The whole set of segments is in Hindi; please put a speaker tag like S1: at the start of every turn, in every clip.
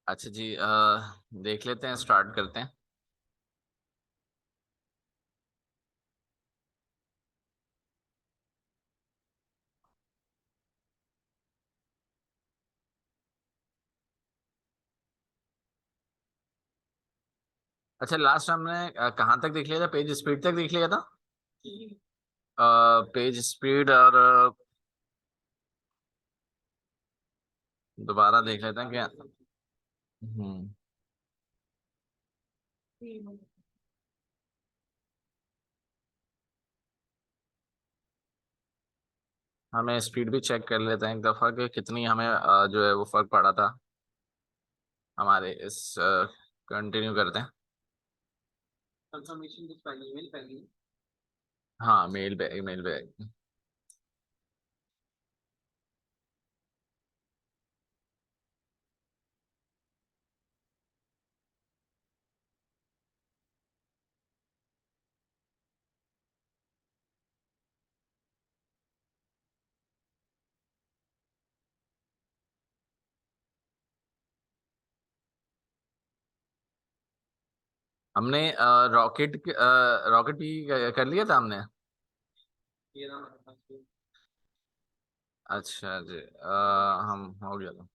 S1: अच्छा जी, देख लेते हैं, स्टार्ट करते हैं। अच्छा, लास्ट हमने कहाँ तक देख लिया था? पेज स्पीड तक देख लिया था। पेज स्पीड और दोबारा देख लेते हैं क्या। हम्म। हमें स्पीड भी चेक कर लेते हैं एक दफा कि कितनी हमें जो है वो फर्क पड़ा था हमारे इस। कंटिन्यू करते हैं। कंफर्मेशन ईमेल पहले। हाँ, मेल पे, ईमेल पे। हमने रॉकेट भी कर लिया था हमने। अच्छा जी, हम हो गया था।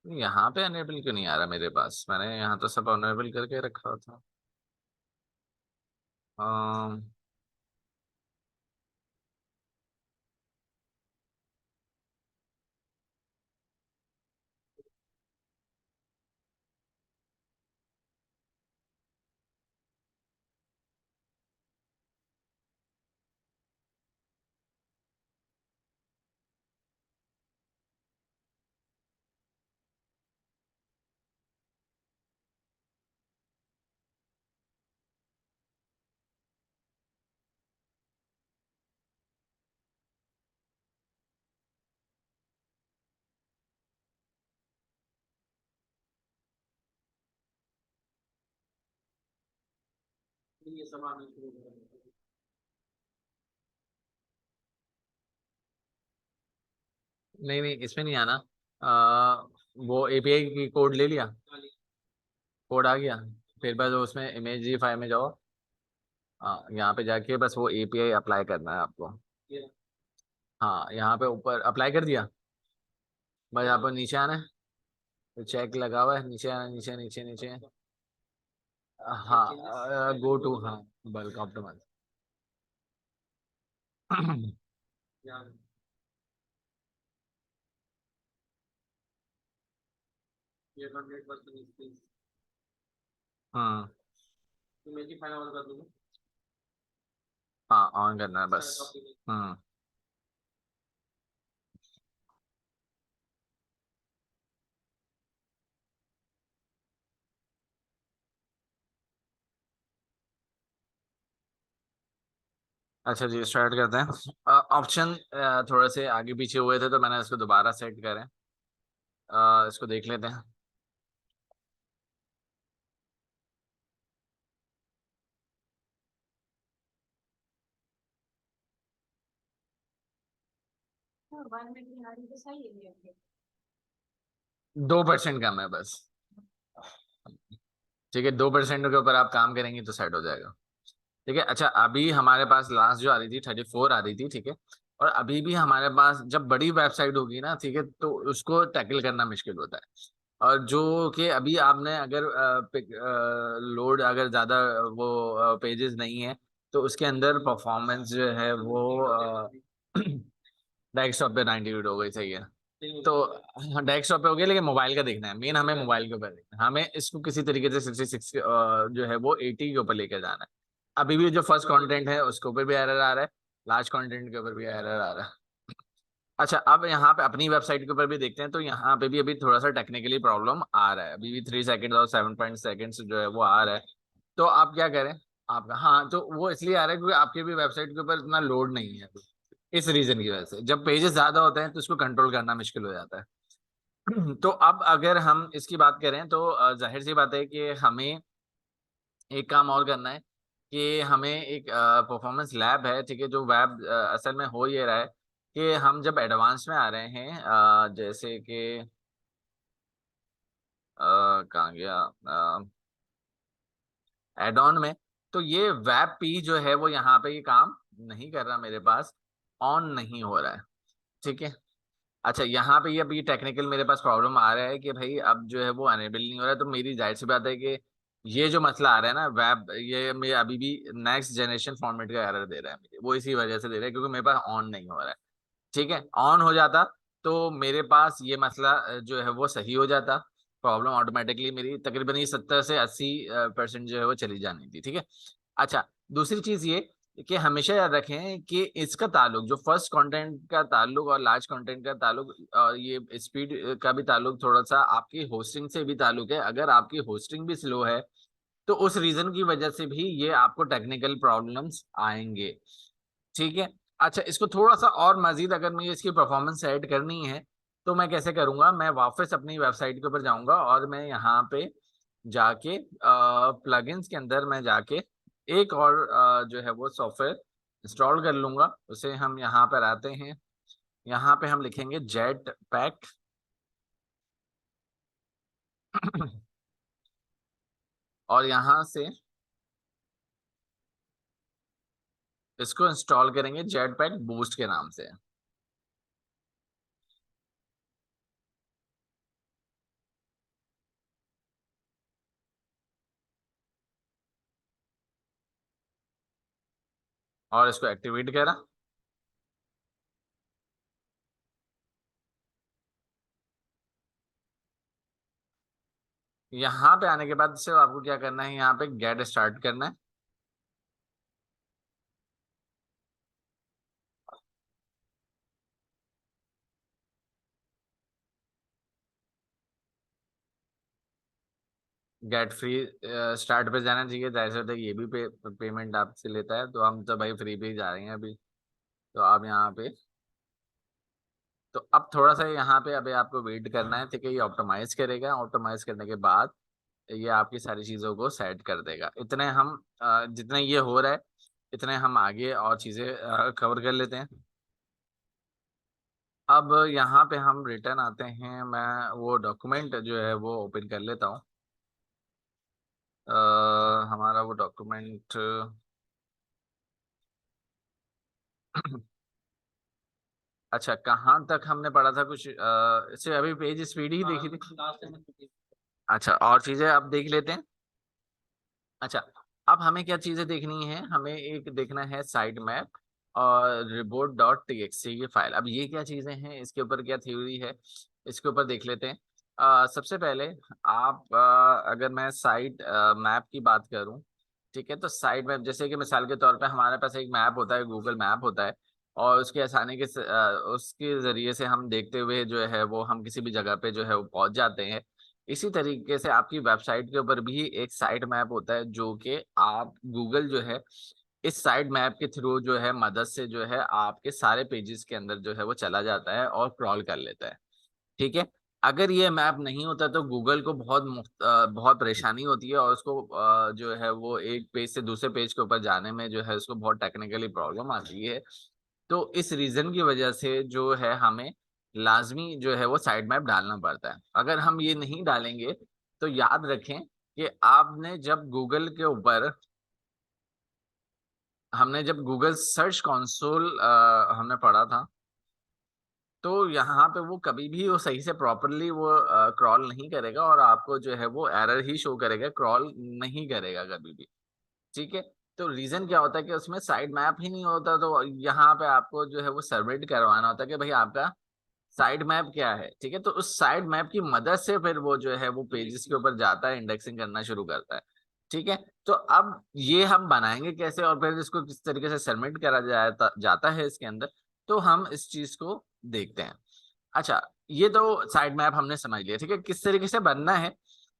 S1: यहाँ पे अनेबल क्यों नहीं आ रहा मेरे पास? मैंने यहाँ तो सब अनेबल करके रखा था। अम, नहीं नहीं, इसमें नहीं आना। वो एपीआई की कोड ले लिया। कोड आ गया। फिर बस उसमें इमेज फाइल में जाओ। हाँ, यहाँ पे जाके बस वो एपीआई अप्लाई करना है आपको। हाँ, यहाँ पे ऊपर अप्लाई कर दिया। बस यहाँ पर नीचे आना है। तो चेक लगा हुआ है, नीचे आना, नीचे नीचे नीचे। हाँ, गो टू, हाँ, बल्क ऑप्टिमाइज। हाँ हाँ, ऑन करना है बस। हम्म। अच्छा जी, स्टार्ट करते हैं। ऑप्शन थोड़े से आगे पीछे हुए थे तो मैंने इसको दोबारा सेट करें। इसको देख लेते हैं। तो सही है। 2% कम है बस। ठीक है, 2% के ऊपर आप काम करेंगे तो सेट हो जाएगा। ठीक है। अच्छा, अभी हमारे पास लास्ट जो आ रही थी 34 आ रही थी, ठीक है। और अभी भी हमारे पास जब बड़ी वेबसाइट होगी ना, ठीक है, तो उसको टैकल करना मुश्किल होता है। और जो कि अभी आपने अगर लोड अगर ज्यादा वो पेजेस नहीं है, तो उसके अंदर परफॉर्मेंस जो है वो डेस्कटॉप पे 98 हो गई, सही है। तो डेस्कटॉप पे हो गया, लेकिन मोबाइल का देखना है, मेन हमें मोबाइल के ऊपर देखना है, हमें इसको किसी तरीके से 66 जो है वो 80 के ऊपर लेकर जाना है। अभी भी जो फर्स्ट कंटेंट है उसके ऊपर भी एरर आ रहा है। लास्ट कंटेंट के ऊपर भी एरर आ रहा है। अच्छा, अब यहाँ पे अपनी वेबसाइट के ऊपर भी देखते हैं, तो यहाँ पे भी अभी थोड़ा सा टेक्निकली प्रॉब्लम आ रहा है। अभी भी 3 सेकेंड और 7 सेकेंड्स जो है वो आ रहा है। तो आप क्या करें? आपका, हाँ, तो वो इसलिए आ रहा है क्योंकि आपकी भी वेबसाइट के ऊपर इतना लोड नहीं है अभी। इस रीजन की वजह से जब पेजेस ज्यादा होते हैं तो इसको कंट्रोल करना मुश्किल हो जाता है। तो अब अगर हम इसकी बात करें तो जाहिर सी बात है कि हमें एक काम और करना है कि हमें एक परफॉर्मेंस लैब है, ठीक है, जो वेब असल में हो ये रहा है कि हम जब एडवांस में आ रहे हैं, जैसे कि कहाँ गया, एड ऑन में, तो ये वेब पी जो है वो यहाँ पे ये काम नहीं कर रहा, मेरे पास ऑन नहीं हो रहा है। ठीक है। अच्छा, यहाँ पे ये अभी टेक्निकल मेरे पास प्रॉब्लम आ रहा है कि भाई अब जो है वो अनेबल नहीं हो रहा है, तो मेरी जाहिर सी बात है कि ये जो मसला आ रहा है ना वेब, ये मेरे अभी भी नेक्स्ट जनरेशन फॉर्मेट का एरर दे रहा है मुझे, वो इसी वजह से दे रहा है क्योंकि मेरे पास ऑन नहीं हो रहा है। ठीक है, ऑन हो जाता तो मेरे पास ये मसला जो है वो सही हो जाता, प्रॉब्लम ऑटोमेटिकली मेरी तकरीबन ये 70 से 80% जो है वो चली जानी थी। ठीक है। अच्छा, दूसरी चीज ये कि हमेशा याद रखें कि इसका ताल्लुक जो फर्स्ट कंटेंट का ताल्लुक और लार्ज कंटेंट का ताल्लुक और ये स्पीड का भी ताल्लुक थोड़ा सा आपकी होस्टिंग से भी ताल्लुक है। अगर आपकी होस्टिंग भी स्लो है तो उस रीजन की वजह से भी ये आपको टेक्निकल प्रॉब्लम्स आएंगे। ठीक है। अच्छा, इसको थोड़ा सा और मजीद अगर मुझे इसकी परफॉर्मेंस ऐड करनी है तो मैं कैसे करूंगा, मैं वापस अपनी वेबसाइट के ऊपर जाऊंगा और मैं यहाँ पे जाके प्लगइन्स के अंदर मैं जाके एक और जो है वो सॉफ्टवेयर इंस्टॉल कर लूंगा। उसे हम यहाँ पर आते हैं, यहाँ पे हम लिखेंगे जेट पैक और यहाँ से इसको इंस्टॉल करेंगे जेट पैक बूस्ट के नाम से। और इसको एक्टिवेट करा। यहाँ पे आने के बाद से आपको क्या करना है, यहाँ पे गेट स्टार्ट करना है। गेट फ्री स्टार्ट पे जाना चाहिए, जाहिर सी बात है ये भी पेमेंट आपसे लेता है, तो हम तो भाई फ्री पे ही जा रहे हैं अभी। तो आप यहाँ पे, तो अब थोड़ा सा यहाँ पे अभी आपको वेट करना है। ठीक है, ये ऑप्टिमाइज करेगा, ऑप्टिमाइज करने के बाद ये आपकी सारी चीज़ों को सेट कर देगा। इतने हम जितने ये हो रहा है इतने हम आगे और चीज़ें कवर कर लेते हैं। अब यहाँ पे हम रिटर्न आते हैं, मैं वो डॉक्यूमेंट जो है वो ओपन कर लेता हूँ। हमारा वो डॉक्यूमेंट अच्छा, कहाँ तक हमने पढ़ा था कुछ, इससे अभी पेज स्पीड ही देखी थी। अच्छा, और चीजें अब देख लेते हैं। अच्छा, अब हमें क्या चीजें देखनी है, हमें एक देखना है साइट मैप और रिपोर्ट डॉट टी एक्स की फाइल। अब ये क्या चीजें हैं, इसके ऊपर क्या थ्योरी है, इसके ऊपर देख लेते हैं। सबसे पहले आप अगर मैं साइट मैप की बात करूं, ठीक है, तो साइट मैप जैसे कि मिसाल के तौर पे हमारे पास एक मैप होता है, गूगल मैप होता है, और उसके आसानी के उसके जरिए से हम देखते हुए जो है वो हम किसी भी जगह पे जो है वो पहुंच जाते हैं। इसी तरीके से आपकी वेबसाइट के ऊपर भी एक साइट मैप होता है जो कि आप गूगल जो है इस साइट मैप के थ्रू जो है मदद से जो है आपके सारे पेजेस के अंदर जो है वो चला जाता है और क्रॉल कर लेता है। ठीक है। अगर ये मैप नहीं होता तो गूगल को बहुत परेशानी होती है और उसको जो है वो एक पेज से दूसरे पेज के ऊपर जाने में जो है उसको बहुत टेक्निकली प्रॉब्लम आती है। तो इस रीजन की वजह से जो है हमें लाजमी जो है वो साइड मैप डालना पड़ता है। अगर हम ये नहीं डालेंगे तो याद रखें कि आपने जब गूगल के ऊपर हमने जब गूगल सर्च कंसोल हमने पढ़ा था, तो यहाँ पे वो कभी भी वो सही से प्रॉपरली वो क्रॉल नहीं करेगा और आपको जो है वो एरर ही शो करेगा, क्रॉल नहीं करेगा कभी भी। ठीक है। तो रीजन क्या होता है कि उसमें साइड मैप ही नहीं होता, तो यहाँ पे आपको जो है वो सबमिट करवाना होता है कि भाई आपका साइड मैप क्या है। ठीक है, तो उस साइड मैप की मदद से फिर वो जो है वो पेजेस के ऊपर जाता है, इंडेक्सिंग करना शुरू करता है। ठीक है। तो अब ये हम बनाएंगे कैसे और फिर इसको किस तरीके से सबमिट करा जाता है इसके अंदर, तो हम इस चीज को देखते हैं। अच्छा, ये तो साइड मैप हमने समझ लिया। ठीक है, किस तरीके से बनना है,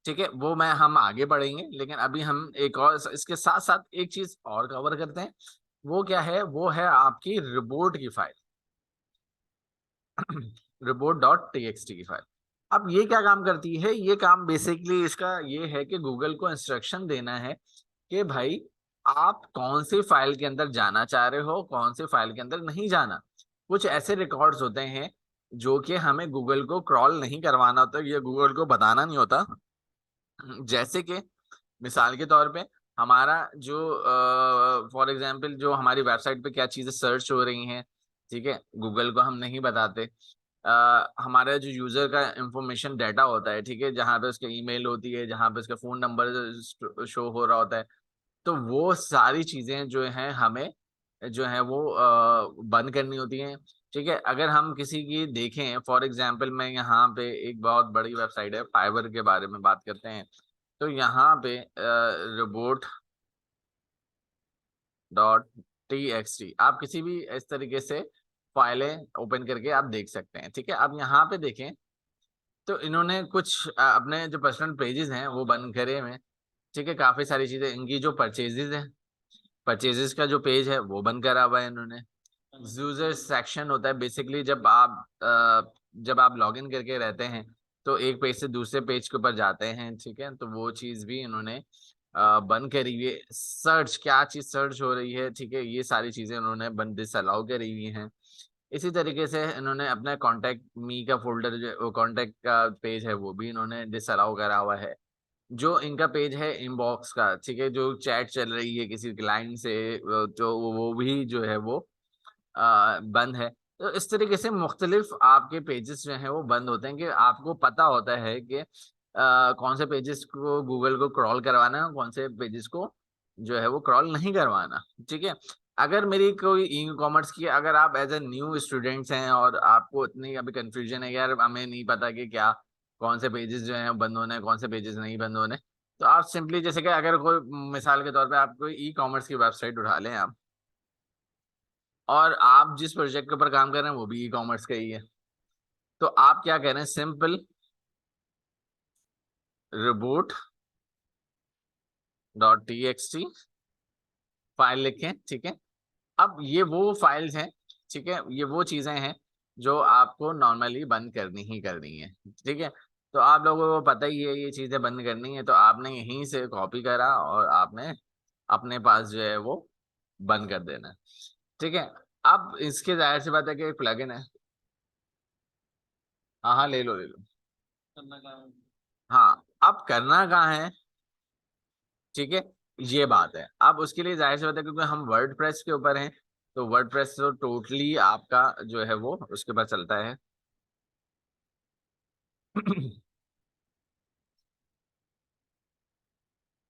S1: ठीक है, वो मैं हम आगे बढ़ेंगे, लेकिन अभी हम एक और इसके साथ साथ एक चीज और कवर करते हैं। वो क्या है, वो है आपकी रिपोर्ट की file report dot T x T की फाइल। अब ये क्या काम करती है, ये काम बेसिकली इसका ये है कि गूगल को इंस्ट्रक्शन देना है कि भाई आप कौन सी फाइल के अंदर जाना चाह रहे हो, कौन सी फाइल के अंदर नहीं जाना। कुछ ऐसे रिकॉर्ड्स होते हैं जो कि हमें गूगल को क्रॉल नहीं करवाना होता, या गूगल को बताना नहीं होता। जैसे कि मिसाल के तौर पे हमारा जो फॉर एग्जांपल जो हमारी वेबसाइट पे क्या चीजें सर्च हो रही हैं, ठीक है, गूगल को हम नहीं बताते। हमारा जो यूजर का इंफॉर्मेशन डाटा होता है, ठीक है, जहाँ पे उसके ईमेल होती है, जहाँ पे उसका फोन नंबर शो हो रहा होता है, तो वो सारी चीजें जो हैं हमें जो है वो बंद करनी होती हैं। ठीक है, अगर हम किसी की देखें, फॉर एग्जांपल मैं यहाँ पे एक बहुत बड़ी वेबसाइट है फाइवर के बारे में बात करते हैं, तो यहाँ पे robot dot T x T आप किसी भी इस तरीके से फाइलें ओपन करके आप देख सकते हैं। ठीक है, अब यहाँ पे देखें तो इन्होंने कुछ अपने जो पर्सनल पेजेस हैं वो बंद करे हुए हैं। ठीक है, काफी सारी चीजें, इनकी जो परचेजेस है, परचेजेस का जो पेज है वो बंद करा हुआ है इन्होंने। यूजर सेक्शन होता है बेसिकली, जब आप लॉगिन करके रहते हैं तो एक पेज से दूसरे पेज के ऊपर जाते हैं, ठीक है, तो वो चीज भी इन्होंने बंद करी हुई है। सर्च, क्या चीज सर्च हो रही है, ठीक है, ये सारी चीजें उन्होंने बंद डिसअलाउ करी हुई हैं। इसी तरीके से इन्होंने अपना कॉन्टेक्ट मी का फोल्डर जो कॉन्टेक्ट का पेज है वो भी इन्होंने डिसअलाउ करा हुआ है। जो इनका पेज है इनबॉक्स का, ठीक है, जो चैट चल रही है किसी क्लाइंट से, तो वो भी जो है वो बंद है। तो इस तरीके से मुख्तलिफ आपके पेजेस जो हैं वो बंद होते हैं, कि आपको पता होता है कि कौन से पेजेस को गूगल को क्रॉल करवाना है और कौन से पेजेस को जो है वो क्रॉल नहीं करवाना। ठीक है, अगर मेरी कोई ई कॉमर्स की, अगर आप एज ए न्यू स्टूडेंट्स हैं और आपको इतनी अभी कंफ्यूजन है यार, हमें नहीं पता कि क्या कौन से पेजेस जो हैं बंद होने हैं, कौन से पेजेस नहीं बंद होने, तो आप सिंपली जैसे कि अगर कोई मिसाल के तौर पे आप कोई ई कॉमर्स की वेबसाइट उठा लें आप, और आप जिस प्रोजेक्ट के ऊपर काम कर रहे हैं वो भी ई कॉमर्स का ही है, तो आप क्या कह रहे हैं, simple reboot dot T x T file लिखें। ठीक है, अब ये वो फाइल्स हैं, ठीक है, ये वो चीजें हैं जो आपको नॉर्मली बंद करनी ही करनी है। ठीक है, तो आप लोगों को पता ही है ये चीजें बंद करनी है, तो आपने यहीं से कॉपी करा और आपने अपने पास जो है वो बंद कर देना है। ठीक है, अब इसके जाहिर सी बात है कि एक प्लगइन है। हाँ हाँ, ले लो ले लो। हाँ, अब करना कहाँ है, ठीक है, ये बात है। अब उसके लिए जाहिर सी बात है, क्योंकि हम वर्ड प्रेस के ऊपर हैं, तो वर्ड प्रेस तो टोटली आपका जो है वो उसके ऊपर चलता है।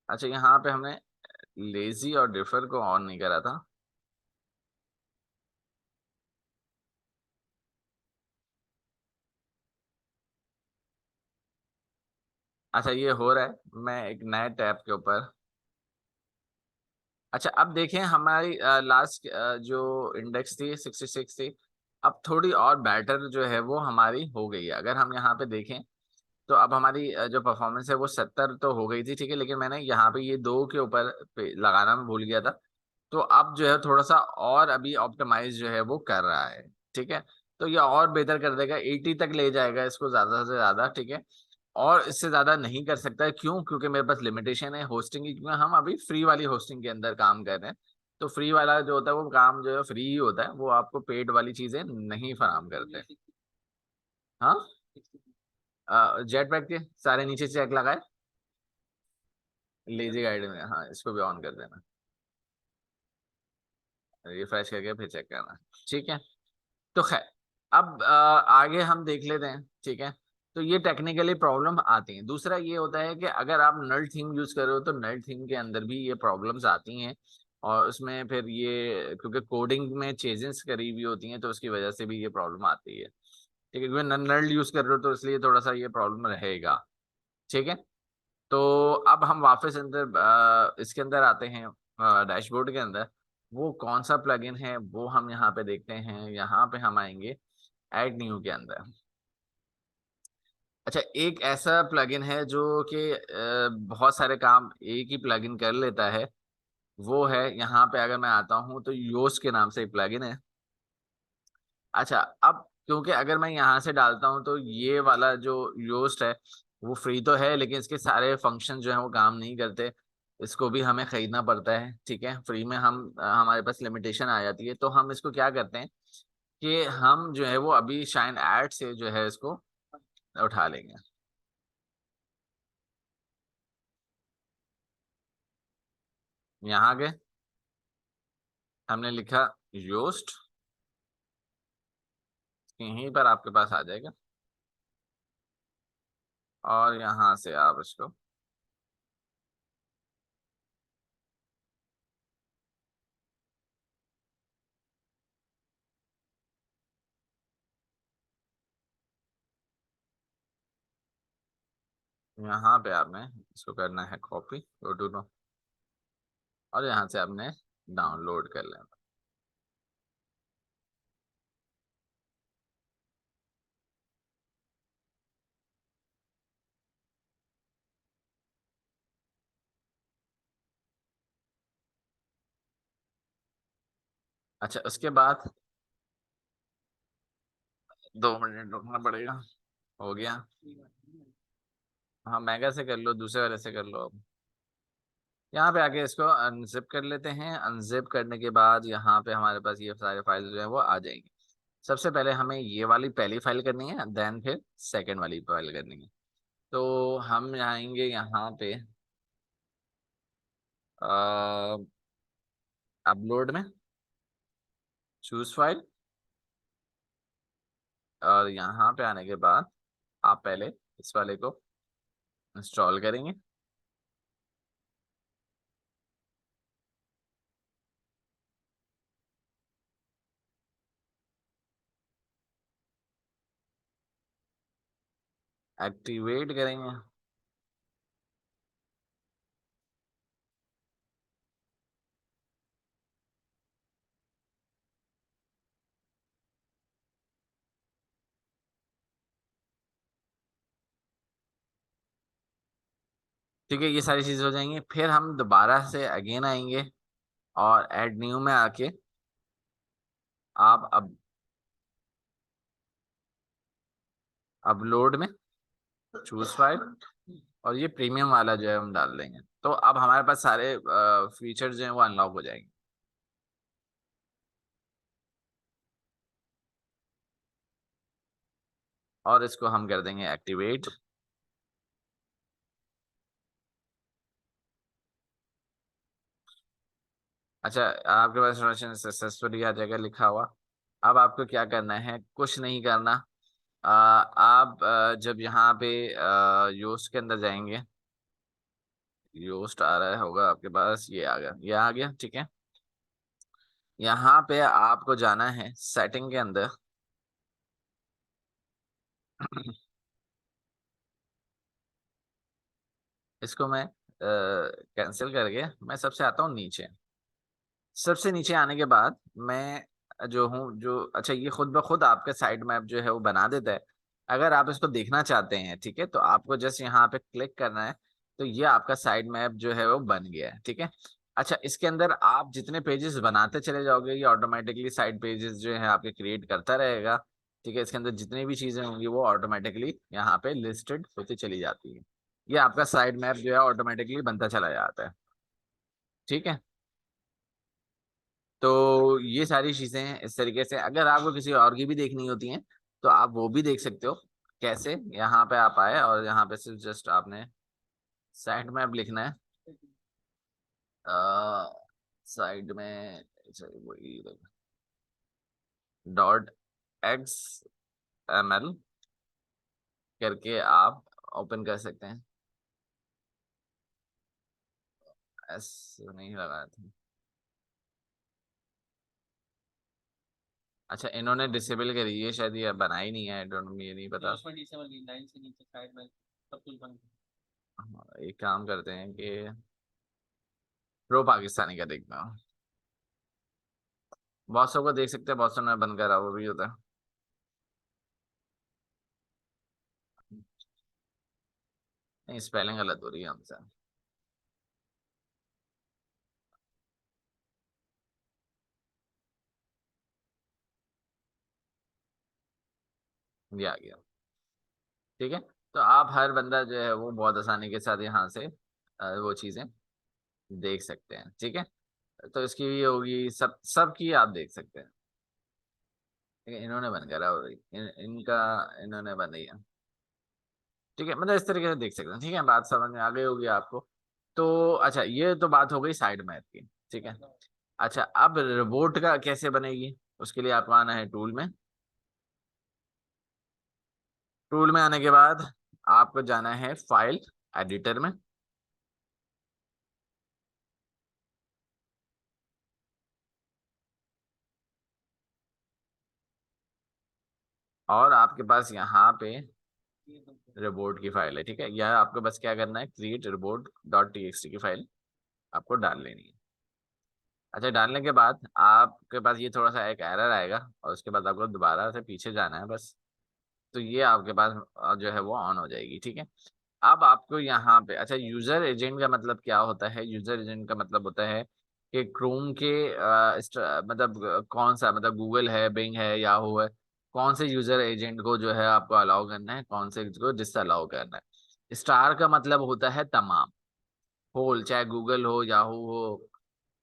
S1: अच्छा, यहाँ पे हमने लेजी और डिफर को ऑन नहीं करा था। अच्छा, ये हो रहा है, मैं एक नए टैब के ऊपर। अच्छा, अब देखें हमारी लास्ट जो इंडेक्स थी 66 थी, अब थोड़ी और बेटर जो है वो हमारी हो गई है। अगर हम यहाँ पे देखें तो अब हमारी जो परफॉर्मेंस है वो 70 तो हो गई थी, ठीक है, लेकिन मैंने यहाँ पे ये 2 के ऊपर लगाना मैं भूल गया था। तो अब जो है थोड़ा सा और अभी ऑप्टिमाइज जो है वो कर रहा है। ठीक है, तो ये और बेहतर कर देगा, 80 तक ले जाएगा इसको ज्यादा से ज्यादा। ठीक है, और इससे ज्यादा नहीं कर सकता है, क्यों, क्योंकि मेरे पास लिमिटेशन है होस्टिंग की, क्योंकि हम अभी फ्री वाली होस्टिंग के अंदर काम कर रहे हैं। तो फ्री वाला जो होता है वो काम जो है फ्री ही होता है, वो आपको पेड वाली चीजें नहीं फराहम करते। हाँ, जेट पैक के सारे नीचे चेक लगाए, लेजी गाइड में, हाँ, इसको भी ऑन कर देना, रिफ्रेश करके फिर चेक करना। ठीक है, तो खैर, अब आगे हम देख लेते हैं। ठीक है, तो ये टेक्निकली प्रॉब्लम आती हैं। दूसरा ये होता है कि अगर आप नल थीम यूज कर रहे हो तो नल थीम के अंदर भी ये प्रॉब्लम्स आती हैं, और उसमें फिर ये क्योंकि कोडिंग में चेंजेस करी हुई होती हैं तो उसकी वजह से भी ये प्रॉब्लम आती है। ठीक है, क्योंकि नल यूज कर रहे हो तो इसलिए थोड़ा सा ये प्रॉब्लम रहेगा। ठीक है, तो अब हम वापस अंदर इसके अंदर आते हैं, डैशबोर्ड के अंदर। वो कौन सा प्लगइन है वो हम यहाँ पे देखते हैं। यहाँ पे हम आएंगे ऐड न्यू के अंदर। अच्छा, एक ऐसा प्लगइन है जो कि बहुत सारे काम एक ही प्लगइन कर लेता है, वो है, यहाँ पे अगर मैं आता हूँ तो योस्ट के नाम से एक प्लगइन है। अच्छा, अब क्योंकि अगर मैं यहाँ से डालता हूँ तो ये वाला जो योस्ट है वो फ्री तो है, लेकिन इसके सारे फंक्शन जो है वो काम नहीं करते, इसको भी हमें खरीदना पड़ता है। ठीक है, फ्री में हम हमारे पास लिमिटेशन आ जाती है, तो हम इसको क्या करते हैं कि हम जो है वो अभी शाइन ऐड से जो है इसको उठा लेंगे। यहाँ के हमने लिखा योस्ट, यहीं पर आपके पास आ जाएगा, और यहाँ से आप इसको यहाँ पे आपने इसको करना है कॉपी, गो टू नो, और यहाँ से आपने डाउनलोड कर लेना। अच्छा, उसके बाद 2 मिनट रुकना पड़ेगा। हो गया। हाँ, मेगा से कर लो, दूसरे वाले से कर लो। अब यहाँ पे आके इसको अनजिप कर लेते हैं। अनजिप करने के बाद यहाँ पे हमारे पास ये सारे फाइल जो है वो आ जाएंगे। सबसे पहले हमें ये वाली पहली फाइल करनी है, देन फिर सेकंड वाली फाइल करनी है। तो हम आएंगे यहाँ पे अपलोड में, चूज फाइल, और यहाँ पे आने के बाद आप पहले इस वाले को इंस्टॉल करेंगे। एक्टिवेट करेंगे। ठीक है, ये सारी चीजें हो जाएंगी। फिर हम दोबारा से अगेन आएंगे और ऐड न्यू में आके आप अब अपलोड में चूज फाइल, और ये प्रीमियम वाला जो है हम डाल देंगे। तो अब हमारे पास सारे फीचर जो हैं वो अनलॉक हो जाएंगे। और इसको हम कर देंगे एक्टिवेट। अच्छा, आपके पास इंस्टॉलेशन सक्सेसफुली आ जाएगा लिखा हुआ। अब आपको क्या करना है, कुछ नहीं करना। आप जब यहाँ पे योस्ट के अंदर जाएंगे, योस्ट आ रहा होगा आपके पास, ये आ गया, ये आ गया, ठीक है। यहाँ पे आपको जाना है सेटिंग के अंदर। इसको मैं कैंसिल करके मैं सबसे आता हूँ नीचे। सबसे नीचे आने के बाद मैं जो हूँ जो, अच्छा, ये खुद ब खुद आपके साइड मैप जो है वो बना देता है। अगर आप इसको देखना चाहते हैं, ठीक है, तो आपको जस्ट यहाँ पे क्लिक करना है। तो ये आपका साइड मैप जो है वो बन गया है, ठीक है। अच्छा, इसके अंदर आप जितने पेजेस बनाते चले जाओगे, ये ऑटोमेटिकली साइड पेजेस जो है आपके क्रिएट करता रहेगा। ठीक है, इसके अंदर जितनी भी चीजें होंगी वो ऑटोमेटिकली यहाँ पे लिस्टेड होती चली जाती है। ये आपका साइड मैप जो है ऑटोमेटिकली बनता चला जाता है। ठीक है, तो ये सारी चीजें हैं इस तरीके से। अगर आपको किसी और की भी देखनी होती हैं तो आप वो भी देख सकते हो। कैसे, यहाँ पे आप आए और यहाँ पे सिर्फ जस्ट आपने साइड मैप लिखना है। साइड में वही डॉट एक्स एम एल करके आप ओपन कर सकते हैं। एस नहीं लगाया था। अच्छा, इन्होंने डिसेबल करी है शायद, ये बनाई नहीं है, आई डोंट, ये नहीं पता। उसमें डिसेबल की लाइन से नीचे साइड में सब कुछ बंद। हाँ, एक काम करते हैं कि प्रो पाकिस्तानी का देखना हूँ। बहुत सबको देख सकते हैं, बहुत सौ ने बंद करा, वो भी होता है। नहीं, स्पेलिंग गलत हो रही है हमसे। ये आ गया, ठीक है। तो आप हर बंदा जो है वो बहुत आसानी के साथ यहाँ से वो चीजें देख सकते हैं, ठीक है। तो इसकी भी होगी, सब सबकी आप देख सकते हैं। ठीक है, इन्होंने बंद करा और इनका इन्होंने बंद किया। ठीक है, मतलब इस तरीके से देख सकते हैं। ठीक है, बात समझ में आ गई होगी आपको। तो अच्छा, ये तो बात हो गई साइड मैथ की। ठीक है। अच्छा, अब रोबोट का कैसे बनेगी, उसके लिए आपको आना है टूल में। टूल में आने के बाद आपको जाना है फाइल एडिटर में। और आपके पास यहाँ पे रोबोट की फाइल है। ठीक है, यह आपको बस क्या करना है, क्रिएट रोबोट डॉट टीएक्सटी की फाइल आपको डाल लेनी है। अच्छा, डालने के बाद आपके पास ये थोड़ा सा एक एरर आएगा, और उसके बाद आपको दोबारा से पीछे जाना है बस। तो ये आपके पास जो है वो ऑन हो जाएगी। ठीक है। अब आपको यहाँ पे, अच्छा, यूजर एजेंट का मतलब क्या होता है? यूजर एजेंट का मतलब होता है कि क्रोम के मतलब कौन सा, मतलब गूगल है, बिंग है, याहू है, कौन से यूजर एजेंट को जो है आपको अलाउ करना है, कौन से को डिस अलाउ करना है। स्टार का मतलब होता है तमाम, होल, चाहे गूगल हो, याहू हो,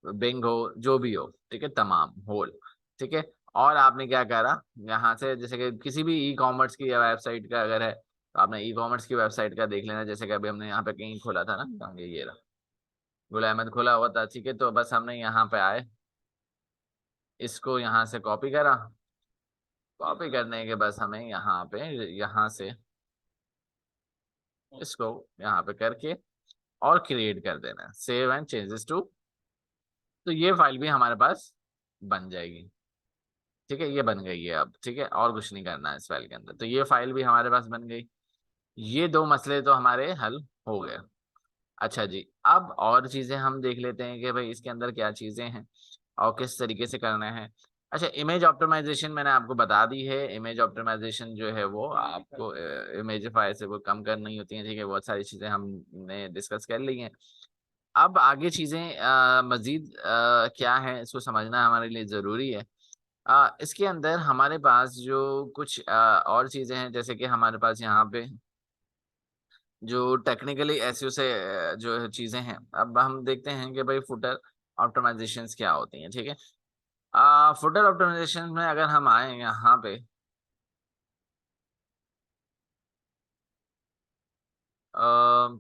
S1: बिंग हो, जो भी हो। ठीक है, तमाम, होल। ठीक है। और आपने क्या करा, यहाँ से जैसे कि किसी भी ई कॉमर्स की वेबसाइट का अगर है, तो आपने ई कॉमर्स की वेबसाइट का देख लेना। जैसे कि अभी हमने यहाँ पे कहीं खोला था ना, ये रहा, गुल अहमद खोला हुआ था। ठीक है, तो बस हमने यहाँ पे आए, इसको यहाँ से कॉपी करा। कॉपी करने के बस हमें यहाँ पे, यहाँ से इसको यहाँ पे करके और क्रिएट कर देना, सेव एंड चेंजेस टू। तो ये फाइल भी हमारे पास बन जाएगी। ठीक है, ये बन गई है अब। ठीक है, और कुछ नहीं करना है इस फाइल के अंदर। तो ये फाइल भी हमारे पास बन गई। ये दो मसले तो हमारे हल हो गए। अच्छा जी, अब और चीजें हम देख लेते हैं कि भाई इसके अंदर क्या चीजें हैं और किस तरीके से करना है। अच्छा, इमेज ऑप्टिमाइजेशन मैंने आपको बता दी है। इमेज ऑप्टिमाइजेशन जो है वो आपको इमेजिफाई से वो कम करनी होती है। ठीक है, बहुत सारी चीजें हमने डिस्कस कर ली हैं। अब आगे चीजें मजीद क्या है, इसको समझना हमारे लिए जरूरी है। इसके अंदर हमारे पास जो कुछ और चीजें हैं, जैसे कि हमारे पास यहाँ पे जो टेक्निकली एसईओ से जो चीजें हैं, अब हम देखते हैं कि भाई फुटर ऑप्टिमाइजेशंस क्या होती हैं। ठीक है। फुटर ऑप्टिमाइजेशन में अगर हम आए यहाँ पे,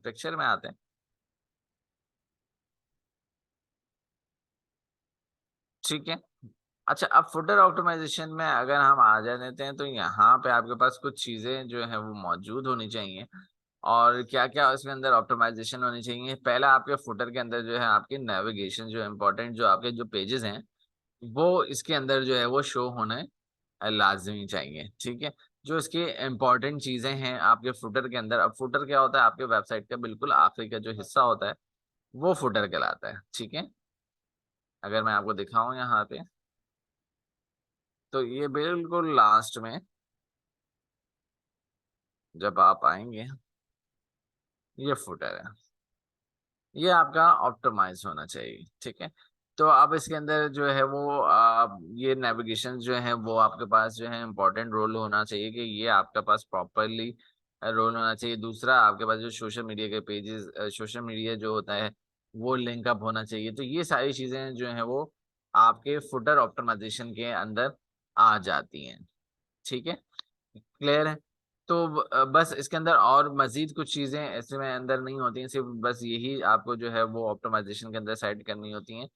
S1: पिक्चर में आते हैं। ठीक है। अच्छा, अब फुटर ऑप्टिमाइजेशन में अगर हम आ जाते हैं, तो यहाँ पे आपके पास कुछ चीजें जो है वो मौजूद होनी चाहिए। और क्या क्या उसके अंदर ऑप्टिमाइजेशन होनी चाहिए, पहला आपके फुटर के अंदर जो है आपकी नेविगेशन, जो इम्पोर्टेंट जो आपके जो पेजेस हैं, वो इसके अंदर जो है वो शो होने लाजमी चाहिए। ठीक है। जो इसकी इम्पोर्टेंट चीजें हैं आपके फुटर के अंदर, अब फुटर क्या होता है, आपके वेबसाइट का बिल्कुल आखिरी का जो हिस्सा होता है, वो फुटर कहलाता है। ठीक है। अगर मैं आपको दिखाऊं यहाँ पे, तो ये बिल्कुल लास्ट में जब आप आएंगे, ये फुटर है। ये आपका ऑप्टिमाइज होना चाहिए। ठीक है। तो अब इसके अंदर जो है वो ये नेविगेशन जो है वो आपके पास जो है इम्पोर्टेंट रोल होना चाहिए, कि ये आपके पास प्रॉपरली रोल होना चाहिए। दूसरा, आपके पास जो सोशल मीडिया के पेजेस, सोशल मीडिया जो होता है वो लिंक अप होना चाहिए। तो ये सारी चीजें जो है वो आपके फुटर ऑप्टिमाइजेशन के अंदर आ जाती हैं। ठीक है, क्लियर है। तो बस इसके अंदर और मजीद कुछ चीजें ऐसे में अंदर नहीं होती हैं, सिर्फ बस यही आपको जो है वो ऑप्टिमाइजेशन के अंदर सेट करनी होती हैं,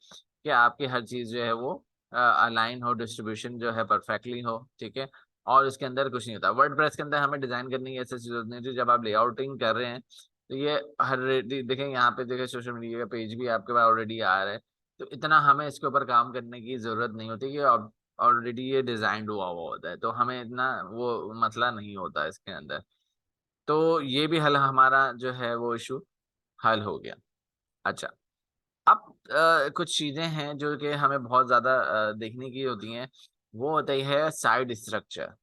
S1: कि आपकी हर चीज जो है वो अलाइन हो, डिस्ट्रीब्यूशन जो है परफेक्टली हो। ठीक है। और इसके अंदर कुछ नहीं होता। वर्डप्रेस के अंदर हमें डिजाइन करने की ऐसी जरूरत नहीं होती। जब आप लेआउटिंग कर रहे हैं, तो ये हर देखें, यहाँ पे देखें, सोशल मीडिया का पेज भी आपके पास ऑलरेडी आ रहा है। तो इतना हमें इसके ऊपर काम करने की जरूरत नहीं होती, कि ऑलरेडी ये डिजाइन हुआ हुआ होता है, तो हमें इतना वो मसला नहीं होता इसके अंदर। तो ये भी हल, हमारा जो है वो इशू हल हो गया। अच्छा, अब कुछ चीजें हैं जो कि हमें बहुत ज्यादा देखने की होती हैं। वो होता है साइड स्ट्रक्चर।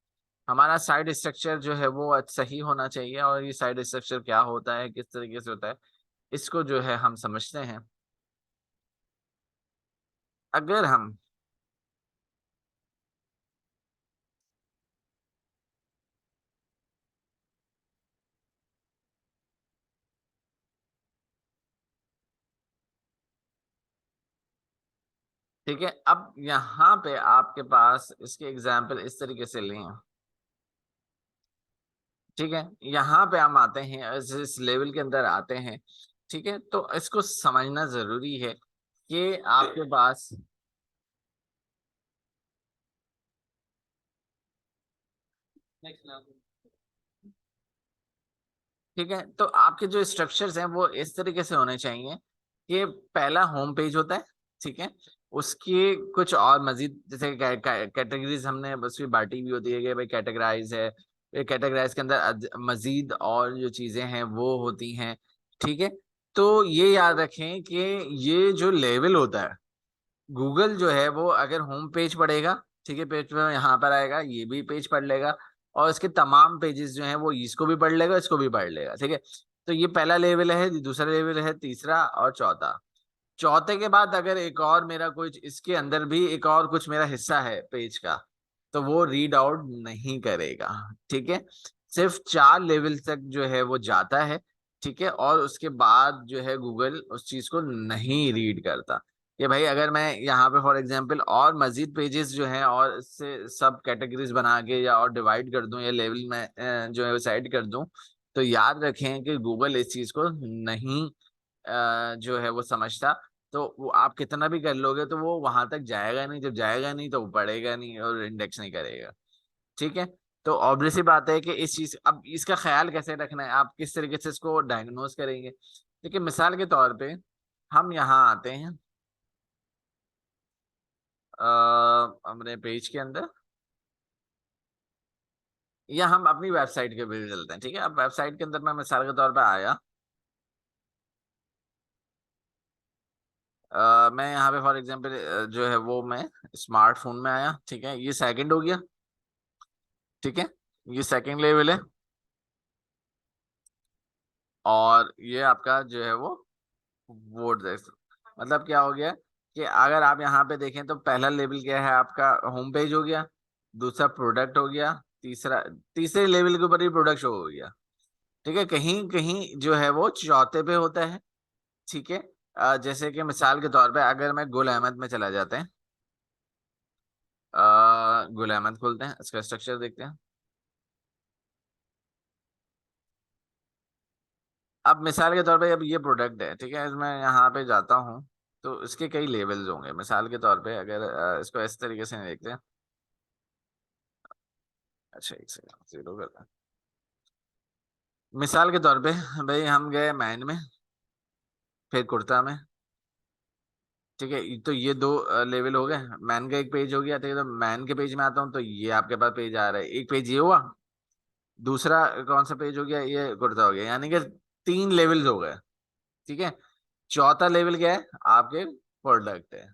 S1: हमारा साइड स्ट्रक्चर जो है वो सही होना चाहिए। और ये साइड स्ट्रक्चर क्या होता है, किस तरीके से होता है, इसको जो है हम समझते हैं। अगर हम ठीक है, अब यहाँ पे आपके पास इसके एग्जाम्पल इस तरीके से लें। ठीक है, यहाँ पे हम आते हैं, इस लेवल के अंदर आते हैं। ठीक है, तो इसको समझना जरूरी है कि आपके पास, ठीक है, तो आपके जो स्ट्रक्चर्स हैं वो इस तरीके से होने चाहिए कि पहला होम पेज होता है। ठीक है, उसकी कुछ और मजीद जैसे कैटेगरीज हमने बस भी बांटी हुई होती है कि भाई कैटेगराइज है, कैटेगराइज के अंदर मजीद और जो चीजें हैं वो होती हैं। ठीक है, तो ये याद रखें कि ये जो लेवल होता है, गूगल जो है वो अगर होम पेज पढ़ेगा, ठीक है, पेज में यहाँ पर आएगा, ये भी पेज पढ़ लेगा, और इसके तमाम पेजेस जो हैं वो इसको भी पढ़ लेगा, इसको भी पढ़ लेगा। ठीक है, तो ये पहला लेवल है, दूसरा लेवल है, तीसरा और चौथा। चौथे के बाद अगर एक और मेरा कुछ इसके अंदर भी एक और कुछ मेरा हिस्सा है पेज का, तो वो रीड आउट नहीं करेगा। ठीक है, सिर्फ 4 लेवल तक जो है वो जाता है। ठीक है, और उसके बाद जो है गूगल उस चीज को नहीं रीड करता। कि भाई अगर मैं यहाँ पे फॉर एग्जांपल और मजीद पेजेस जो हैं और इससे सब कैटेगरीज बना के या और डिवाइड कर दूं या लेवल में जो है साइड कर दूं, तो याद रखें कि गूगल इस चीज को नहीं जो है वो समझता। तो वो आप कितना भी कर लोगे तो वो वहां तक जाएगा नहीं, जब जाएगा नहीं तो वो पढ़ेगा नहीं और इंडेक्स नहीं करेगा। ठीक है, तो ऑब्वियस सी बात है कि इस चीज, अब इसका ख्याल कैसे रखना है, आप किस तरीके से इसको डायग्नोज करेंगे। देखिए मिसाल के तौर पे हम यहाँ आते हैं अपने पेज के अंदर, या हम अपनी वेबसाइट के पेज चलते हैं। ठीक है, अब वेबसाइट के अंदर मैं मिसाल के तौर पे आया, मैं यहाँ पे फॉर एग्जांपल जो है वो मैं स्मार्टफोन में आया। ठीक है, ये सेकंड हो गया। ठीक है, ये सेकंड लेवल है, और ये आपका जो है वो वोट देख, मतलब क्या हो गया कि अगर आप यहाँ पे देखें तो पहला लेवल क्या है आपका, होम पेज हो गया, दूसरा प्रोडक्ट हो गया, तीसरा, तीसरे लेवल के ऊपर ही प्रोडक्ट शो हो गया। ठीक है, कहीं कहीं जो है वो चौथे पे होता है। ठीक है, जैसे कि मिसाल के तौर पे अगर मैं गुल अहमद में चला जाते हैं, गुल अहमद खोलते हैं, इसका स्ट्रक्चर देखते हैं। अब मिसाल के तौर पे अब ये प्रोडक्ट है, ठीक है, इसमें यहाँ पे जाता हूँ तो इसके कई लेवल्स होंगे। मिसाल के तौर पे अगर इसको इस तरीके से देखते हैं, अच्छा एक सेकंड जीरो करते हैं। मिसाल के तौर पे भाई हम गए मैन में, फिर कुर्ता में। ठीक है, तो ये 2 लेवल हो गए, मैन का एक पेज हो गया। ठीक है, तो मैन के पेज में आता हूँ तो ये आपके पास पेज आ रहा है, एक पेज ये हुआ, दूसरा कौन सा पेज हो गया, ये कुर्ता हो गया, यानी कि 3 लेवल्स हो गए। ठीक है, चौथा लेवल क्या है आपके प्रोडक्ट है।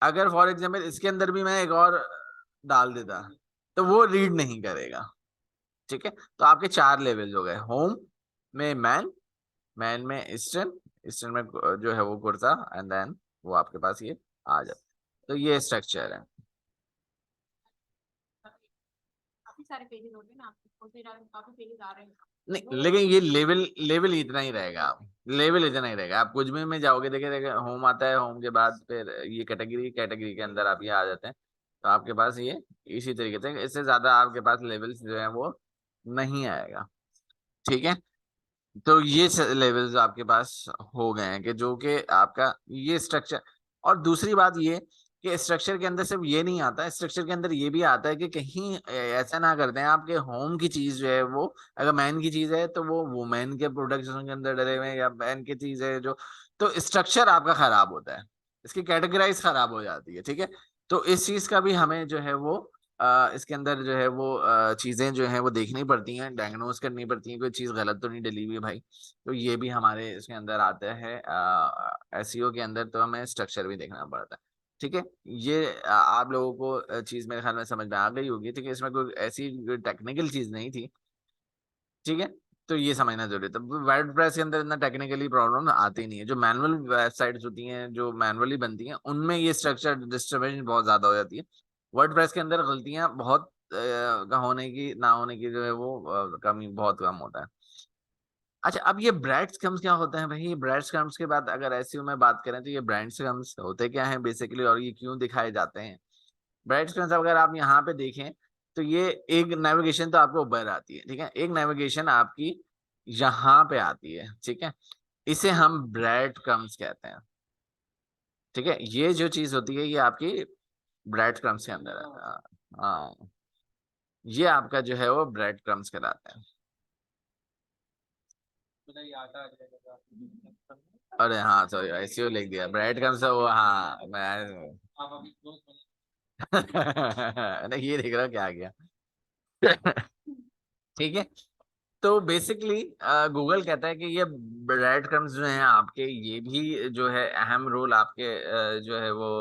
S1: अगर फॉर एग्जाम्पल इसके अंदर भी मैं एक और डाल देता तो वो रीड नहीं करेगा। ठीक है, तो आपके 4 लेवल हो गए, होम में मैन, मैन में ईस्टर्न, ईस्टर्न में जो है वो कुर्ता, एंड देन वो आपके पास ये आ जाता। तो ये स्ट्रक्चर है।
S2: काफी सारे पेजेस होते हैं ना आपके, काफी पेजेस आ रहे हैं।
S1: नहीं, लेकिन ये लेवल लेवल इतना ही रहेगा, आप लेवल इतना ही रहेगा। आप कुछ भी में जाओगे, देखे देखे होम आता है, होम के बाद फिर ये कैटेगरी, कैटेगरी के अंदर आप ये आ जाते हैं, तो आपके पास ये इसी तरीके से, इससे ज्यादा आपके पास लेवल्स जो है वो नहीं आएगा। ठीक है, तो ये लेवल्स आपके पास हो गए हैं कि जो कि आपका ये स्ट्रक्चर। और दूसरी बात ये कि स्ट्रक्चर के अंदर सिर्फ ये नहीं आता, स्ट्रक्चर के अंदर ये भी आता है कि कहीं ऐसा ना करते हैं आपके होम की चीज जो है वो, अगर मैन की चीज है तो वो वुमेन के प्रोडक्ट्स के अंदर डले हुए हैं, या मैन की चीज है जो, तो स्ट्रक्चर आपका खराब होता है, इसकी कैटेगराइज खराब हो जाती है। ठीक है, तो इस चीज का भी हमें जो है वो इसके अंदर जो है वो चीजें जो है वो देखनी पड़ती हैं, डायग्नोज करनी पड़ती हैं, कोई चीज गलत तो नहीं डली हुई है भाई। तो ये भी हमारे इसके अंदर आता है, एसईओ के अंदर तो हमें स्ट्रक्चर भी देखना पड़ता है। ठीक है, ये आप लोगों को चीज मेरे ख्याल में समझ में आ गई होगी। ठीक है, इसमें कोई ऐसी टेक्निकल चीज नहीं थी। ठीक है, तो ये समझना जरूरी था। वर्डप्रेस के अंदर इतना टेक्निकली प्रॉब्लम आती नहीं है, जो मैनुअल वेबसाइट्स होती हैं जो मैनुअली बनती हैं उनमें ये स्ट्रक्चर डिस्टर्बेंस बहुत ज्यादा हो जाती है। वर्डप्रेस के अंदर गलतियां बहुत का होने की ना होने की जो है वो कमी बहुत कम होता है। अच्छा, अब ये ब्रांड स्कम्स क्या होता है भाई? ये ब्रांड स्कम्स के बाद अगर एसईओ में बात करें तो ये ब्रांड स्कम्स होते क्या हैं बेसिकली, और ये क्यों दिखाए जाते हैं? ब्रांड स्कम्स अगर आप यहाँ पे देखें तो ये एक नेविगेशन तो आपको ऊपर आती है, ठीक है, एक नेविगेशन आपकी यहाँ पे आती है, ठीक है, इसे हम ब्रेड क्रम्स कहते हैं, ठीक है, ये जो चीज होती है ये आपकी ब्रेड क्रम्स के अंदर है। हाँ, ये आपका जो है वो ब्रेड क्रम्स कहलाता है। अरे हाँ, सॉरी, एसईओ लिख दिया, ब्रेड क्रम्स वो, हाँ मैं नहीं, ये देख रहा हूँ क्या आ गया। ठीक है, तो बेसिकली गूगल कहता है कि ये ब्रेड क्रम्स जो हैं आपके, ये भी जो है अहम रोल आपके जो है वो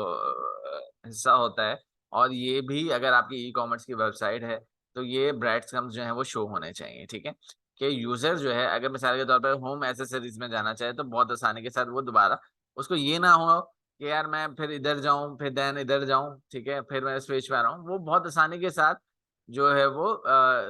S1: हिस्सा होता है। और ये भी अगर आपकी ई कॉमर्स की वेबसाइट है तो ये ब्रेड क्रम्स जो है वो शो होने चाहिए, ठीक है, कि यूजर जो है अगर मिसाल के तौर पर होम एसेसरीज में जाना चाहे तो बहुत आसानी के साथ वो दोबारा, उसको ये ना हो कि यार मैं फिर इधर जाऊं फिर देन इधर जाऊं, ठीक है, फिर मैं इस पेज पे आ रहा हूँ, वो बहुत आसानी के साथ जो है वो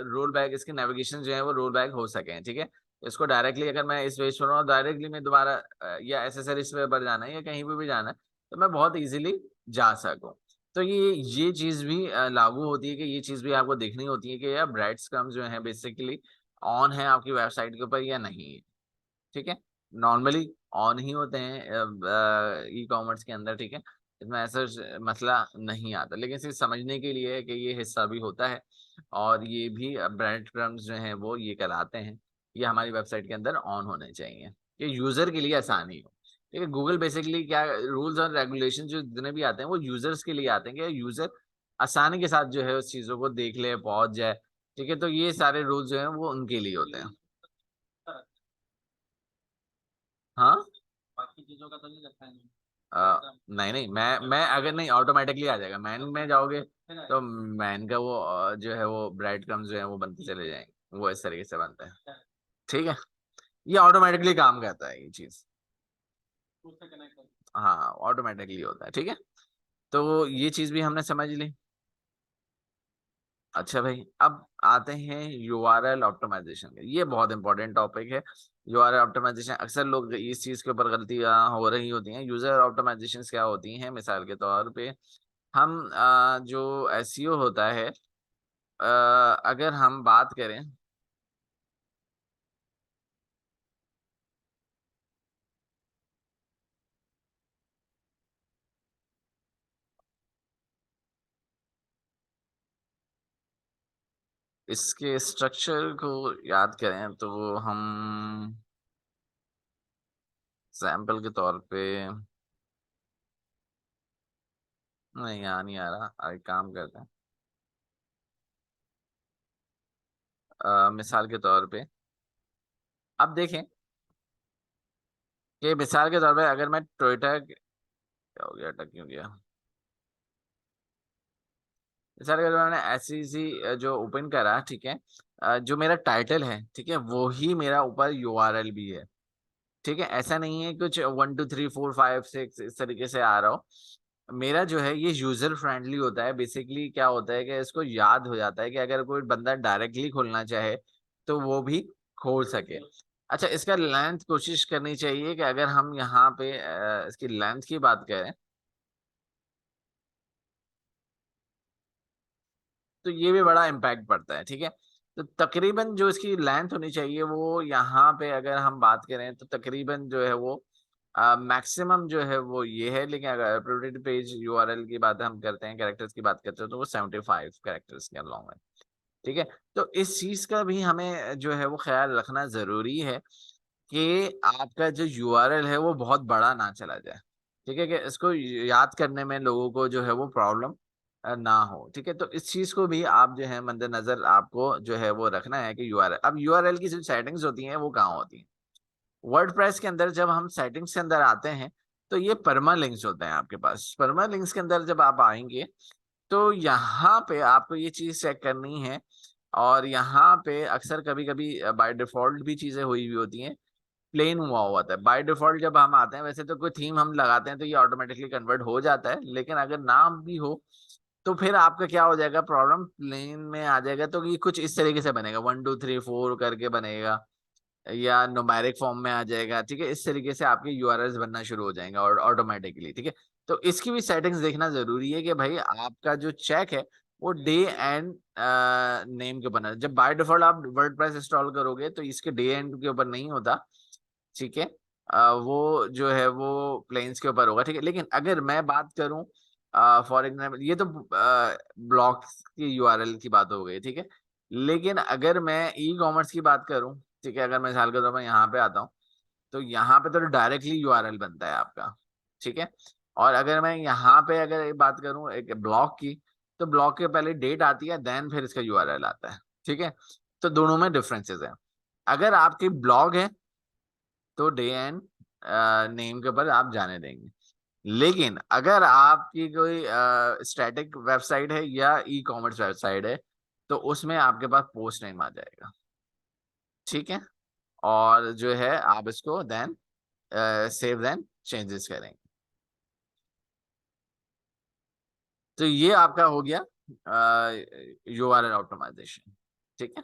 S1: रोल बैक, इसके नेविगेशन जो है वो रोल बैक हो सके, ठीक है। इसको डायरेक्टली अगर मैं इस पेज पर हूँ डायरेक्टली मैं दोबारा या एसेसरीज पे पर जाना है या कहीं पे भी जाना है तो मैं बहुत इजीली जा सकूँ। तो ये चीज भी लागू होती है कि ये चीज भी आपको देखनी होती है कि यार ब्राइट स्क्रम जो है बेसिकली ऑन है आपकी वेबसाइट के ऊपर या नहीं, ठीक है। नॉर्मली ऑन ही होते हैं ई कॉमर्स के अंदर, ठीक है, इसमें ऐसा मसला नहीं आता, लेकिन सिर्फ समझने के लिए है कि ये हिस्सा भी होता है और ये भी ब्रांड क्रम्स जो हैं वो ये कहलाते हैं, ये हमारी वेबसाइट के अंदर ऑन होने चाहिए कि यूजर के लिए आसानी हो, ठीक है। गूगल बेसिकली क्या रूल्स और रेगुलेशन जो जितने भी आते हैं वो यूजर्स के लिए आते हैं कि यूजर आसानी के साथ जो है उस चीजों को देख ले, पहुंच जाए, ठीक है, तो ये सारे रूल्स जो हैं वो उनके लिए होते हैं। हाँ, बाकी चीजों का तो नहीं रखा है। नहीं नहीं, मैं अगर नहीं ऑटोमेटिकली आ जाएगा, मैन में जाओगे तो मैन का वो जो है वो ब्रेड क्रम्स जो है वो बनते चले जाएंगे, वो इस तरीके से बनता है, ठीक है। ये ऑटोमेटिकली काम करता है ये चीज, हाँ ऑटोमेटिकली होता है, ठीक है। तो ये चीज भी हमने समझ ली। अच्छा भाई, अब आते हैं यूआरएल ऑप्टिमाइजेशन के, ये बहुत इंपॉर्टेंट टॉपिक है। यूआरएल ऑप्टिमाइजेशन अक्सर लोग इस चीज के ऊपर गलतियां हो रही होती हैं। यूजर ऑप्टिमाइजेशन क्या होती हैं? मिसाल के तौर पे हम जो एसईओ होता है, अगर हम बात करें इसके स्ट्रक्चर को याद करें तो हम सैंपल के तौर पे, नहीं यहाँ नहीं आ रहा, एक काम करते हैं, मिसाल के तौर पे अब देखें कि मिसाल के तौर पे अगर मैं टोयोटा, क्या हो गया, अटक क्यों गया? मिसाल के तौर पे मैंने एसईसी जो ओपन करा, ठीक है, जो मेरा टाइटल है, ठीक है, वो ही मेरा ऊपर यूआरएल भी है, ठीक है, ऐसा नहीं है कुछ 1 2 3 4 5 6 इस तरीके से आ रहा हो। मेरा जो है ये यूजर फ्रेंडली होता है, बेसिकली क्या होता है कि इसको याद हो जाता है कि अगर कोई बंदा डायरेक्टली खोलना चाहे तो वो भी खोल सके। अच्छा, इसका लेंथ कोशिश करनी चाहिए कि अगर हम यहाँ पे इसकी लेंथ की बात करें तो ये भी बड़ा इम्पैक्ट पड़ता है, ठीक है। तो तकरीबन जो इसकी लेंथ होनी चाहिए वो यहाँ पे अगर हम बात करें तो तकरीबन जो है वो मैक्सिमम जो है वो ये है, लेकिन अगर प्रोटेक्टेड पेज यूआरएल की बात हम करते हैं, कैरेक्टर्स की बात करते हैं तो वो 75 कैरेक्टर्स के अलॉन्ग है, ठीक है। तो इस चीज का भी हमें जो है वो ख्याल रखना जरूरी है कि आपका जो यूआरएल है वो बहुत बड़ा ना चला जाए, ठीक है, कि इसको याद करने में लोगों को जो है वो प्रॉब्लम ना हो, ठीक है। तो इस चीज को भी आप जो है मद्देनजर आपको जो है वो रखना है कि यूआरएल, अब यूआरएल की जो सेटिंग्स होती हैं वो कहाँ होती हैं? वर्डप्रेस के अंदर जब हम सेटिंग्स के अंदर आते हैं तो ये परमा लिंक्स होते हैं आपके पास। परमा लिंक्स के अंदर जब आप आएंगे तो यहाँ पे आपको ये चीज चेक करनी है, और यहाँ पे अक्सर कभी कभी बाय डिफॉल्ट भी चीजें हुई हुई होती हैं, प्लेन हुआ हुआ था बाय डिफॉल्ट। जब हम आते हैं वैसे तो कोई थीम हम लगाते हैं तो ये ऑटोमेटिकली कन्वर्ट हो जाता है, लेकिन अगर नाम भी हो तो फिर आपका क्या हो जाएगा, प्रॉब्लम प्लेन में आ जाएगा, तो ये कुछ इस तरीके से बनेगा 1 2 3 4 करके बनेगा, या न्यूमेरिक फॉर्म में आ जाएगा, ठीक है। इस तरीके से आपके यूआरएल्स बनना शुरू हो जाएंगे और ऑटोमेटिकली, ठीक है। तो इसकी भी सेटिंग्स देखना जरूरी है कि भाई आपका जो चेक है वो डे एंड नेम के ऊपर है। जब बाय डिफॉल्ट आप वर्डप्रेस इंस्टॉल करोगे तो इसके डे एंड के ऊपर नहीं होता, ठीक है। वो जो है वो प्लेन्स के ऊपर होगा, ठीक है। लेकिन अगर मैं बात करूं फॉर एग्जाम्पल, ये तो ब्लॉग की यूआरएल की बात हो गई, ठीक है। लेकिन अगर मैं ई कॉमर्स की बात करूं, ठीक है, अगर मैं मिसाल के तौर पर यहाँ पे आता हूँ तो यहाँ पे तो डायरेक्टली यूआरएल बनता है आपका, ठीक है। और अगर मैं यहाँ पे अगर बात करूँ एक ब्लॉग की, तो ब्लॉग के पहले डेट आती है, देन फिर इसका यूआरएल आता है, ठीक है। तो दोनों में डिफरेंसेस है। अगर आपकी ब्लॉग है तो डे एंड नेम के ऊपर आप जाने देंगे। लेकिन अगर आपकी कोई स्टैटिक वेबसाइट है या ई कॉमर्स वेबसाइट है तो उसमें आपके पास पोस्ट नेम आ जाएगा, ठीक है। और जो है आप इसको देन सेव देन चेंजेस करेंगे। तो ये आपका हो गया यूआरएल ऑप्टिमाइजेशन, ठीक है।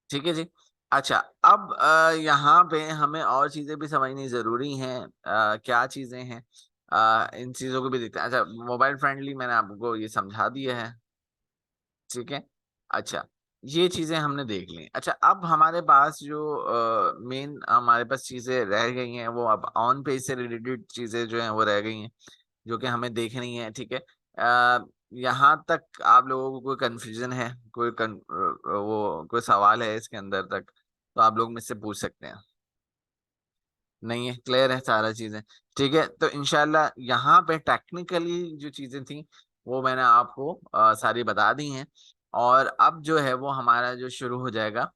S1: ठीक है जी। अच्छा, अब यहाँ पे हमें और चीजें भी समझनी जरूरी हैं। क्या चीजें हैं, इन चीजों को भी देखते हैं। अच्छा, मोबाइल फ्रेंडली मैंने आपको ये समझा दिया है, ठीक है। अच्छा, ये चीजें हमने देख ली। अच्छा, अब हमारे पास जो मेन हमारे पास चीजें रह गई हैं वो अब ऑन पेज से रिलेटेड चीजें जो हैं वो रह गई हैं जो कि हमें देखनी है, ठीक है। यहाँ तक आप लोगों को कोई कंफ्यूजन है, वो कोई सवाल है इसके अंदर तक, तो आप लोग मुझसे पूछ सकते हैं। नहीं है, क्लियर है सारा चीजें, ठीक है। तो इनशाला यहाँ पे टेक्निकली जो चीजें थी वो मैंने आपको सारी बता दी हैं। और अब जो है वो हमारा जो शुरू हो जाएगा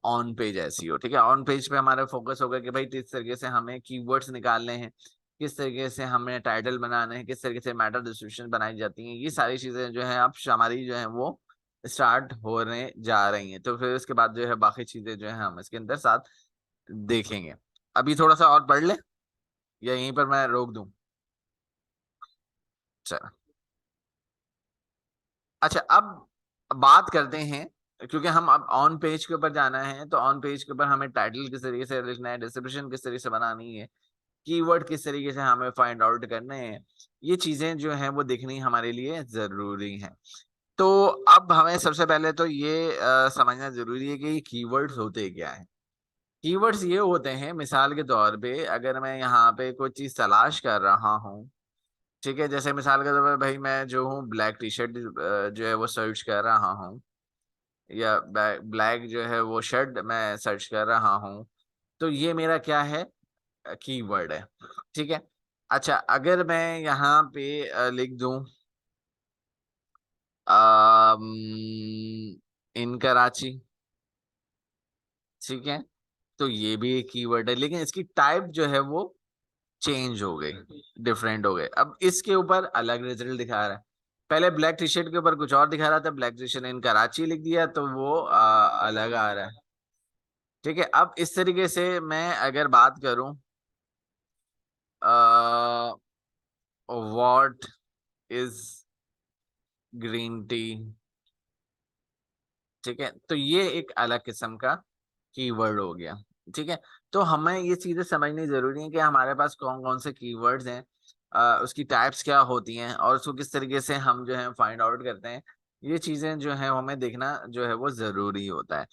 S1: ऑन पेज एसईओ, ठीक है। ऑन पेज पे हमारा फोकस होगा कि भाई किस तरीके से हमें कीवर्ड्स निकालने हैं, किस तरीके से हमें टाइटल बनाने हैं, किस तरीके से मेटा डिस्क्रिप्शन बनाई जाती हैं। ये सारी चीजें जो है अब हमारी जो है वो स्टार्ट होने जा रही हैं। तो फिर उसके बाद जो है बाकी चीजें जो है हम इसके अंदर साथ देखेंगे। अभी थोड़ा सा और पढ़ ले या यहीं पर मैं रोक दूं? चल, अच्छा, अब बात करते हैं, क्योंकि हम अब ऑन पेज के ऊपर जाना है तो ऑन पेज के ऊपर हमें टाइटल किस तरीके से लिखना है, डिस्क्रिप्शन किस तरीके से बनानी है, कीवर्ड किस तरीके से हमें फाइंड आउट करने हैं, ये चीजें जो हैं वो देखनी हमारे लिए जरूरी है। तो अब हमें सबसे पहले तो ये समझना जरूरी है कि ये कीवर्ड्स होते क्या है। कीवर्ड्स ये होते हैं, मिसाल के तौर पे अगर मैं यहाँ पे कोई चीज तलाश कर रहा हूँ, ठीक है। जैसे मिसाल के तौर पर भाई मैं जो हूँ ब्लैक टी शर्ट जो है वो सर्च कर रहा हूँ, या ब्लैक जो है वो शर्ट मैं सर्च कर रहा हूँ, तो ये मेरा क्या है, कीवर्ड है, ठीक है। अच्छा, अगर मैं यहाँ पे लिख दूं इन कराची, ठीक है, तो ये भी एक कीवर्ड है, लेकिन इसकी टाइप जो है वो चेंज हो गई, डिफरेंट हो गए। अब इसके ऊपर अलग रिजल्ट दिखा रहा है। पहले ब्लैक टी शर्ट के ऊपर कुछ और दिखा रहा था, black T shirt in Karachi लिख दिया तो वो अलग आ रहा है, ठीक है। अब इस तरीके से मैं अगर बात करूं व्हाट इज ग्रीन टी, ठीक है, तो ये एक अलग किस्म का कीवर्ड हो गया, ठीक है। तो हमें ये चीजें समझनी जरूरी है कि हमारे पास कौन कौन से कीवर्ड्स हैं, उसकी टाइप्स क्या होती हैं और उसको किस तरीके से हम जो है फाइंड आउट करते हैं। ये चीजें जो है हमें देखना जो है वो जरूरी होता है।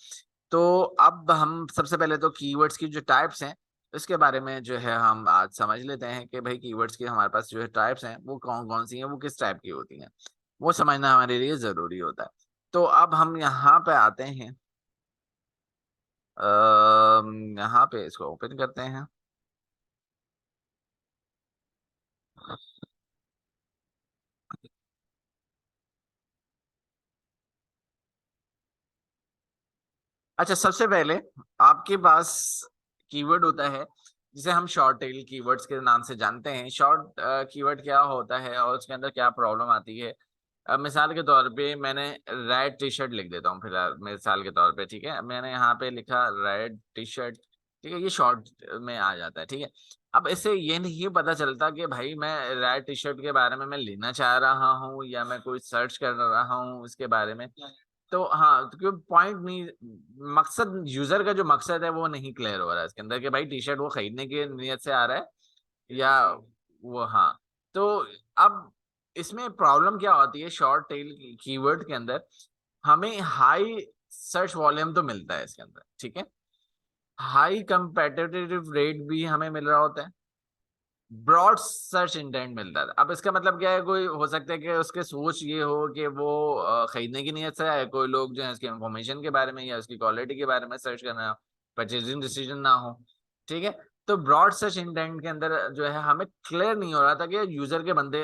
S1: तो अब हम सबसे पहले तो कीवर्ड्स की जो टाइप्स हैं उसके बारे में जो है हम आज समझ लेते हैं कि भाई कीवर्ड्स की हमारे पास जो है टाइप्स हैं वो कौन कौन सी हैं, वो किस टाइप की होती हैं, वो समझना हमारे लिए जरूरी होता है। तो अब हम यहाँ पे आते हैं, यहाँ पे इसको ओपन करते हैं। अच्छा, सबसे पहले आपके पास कीवर्ड होता है जिसे हम शॉर्ट टेल कीवर्ड्स के नाम से जानते हैं। शॉर्ट कीवर्ड क्या होता है और उसके अंदर क्या प्रॉब्लम आती है। मिसाल के तौर पे मैंने रेड टी शर्ट लिख देता हूँ फिलहाल, मिसाल के तौर पे, ठीक है। मैंने यहाँ पे लिखा रेड टी शर्ट, ठीक है, ये शॉर्ट में आ जाता है, ठीक है। अब इससे ये नहीं पता चलता कि भाई मैं रेड टी शर्ट के बारे में मैं लेना चाह रहा हूँ या मैं कोई सर्च कर रहा हूँ इसके बारे में। तो हाँ, तो क्यों पॉइंट नहीं, मकसद यूजर का जो मकसद है वो नहीं क्लियर हो रहा है इसके अंदर कि भाई टी शर्ट वो खरीदने की नियत से आ रहा है या वो, हाँ। तो अब इसमें प्रॉब्लम क्या होती है, शॉर्ट टेल कीवर्ड के अंदर हमें हाई सर्च वॉल्यूम तो मिलता है इसके अंदर, ठीक है, हाई कंपेटिटिव रेट भी हमें मिल रहा होता है, ब्रॉड सर्च इंटेंट मिलता है। अब इसका मतलब क्या है, कोई हो सकता है कि उसके सोच ये हो कि वो खरीदने की नीयत से है, कोई लोग जो है उसकी इंफॉर्मेशन के बारे में या उसकी क्वालिटी के बारे में सर्च करना हो, परचेजिंग डिसीजन ना हो, ठीक है। तो ब्रॉड सर्च इंटेंट के अंदर जो है हमें क्लियर नहीं हो रहा था कि यूजर के बंदे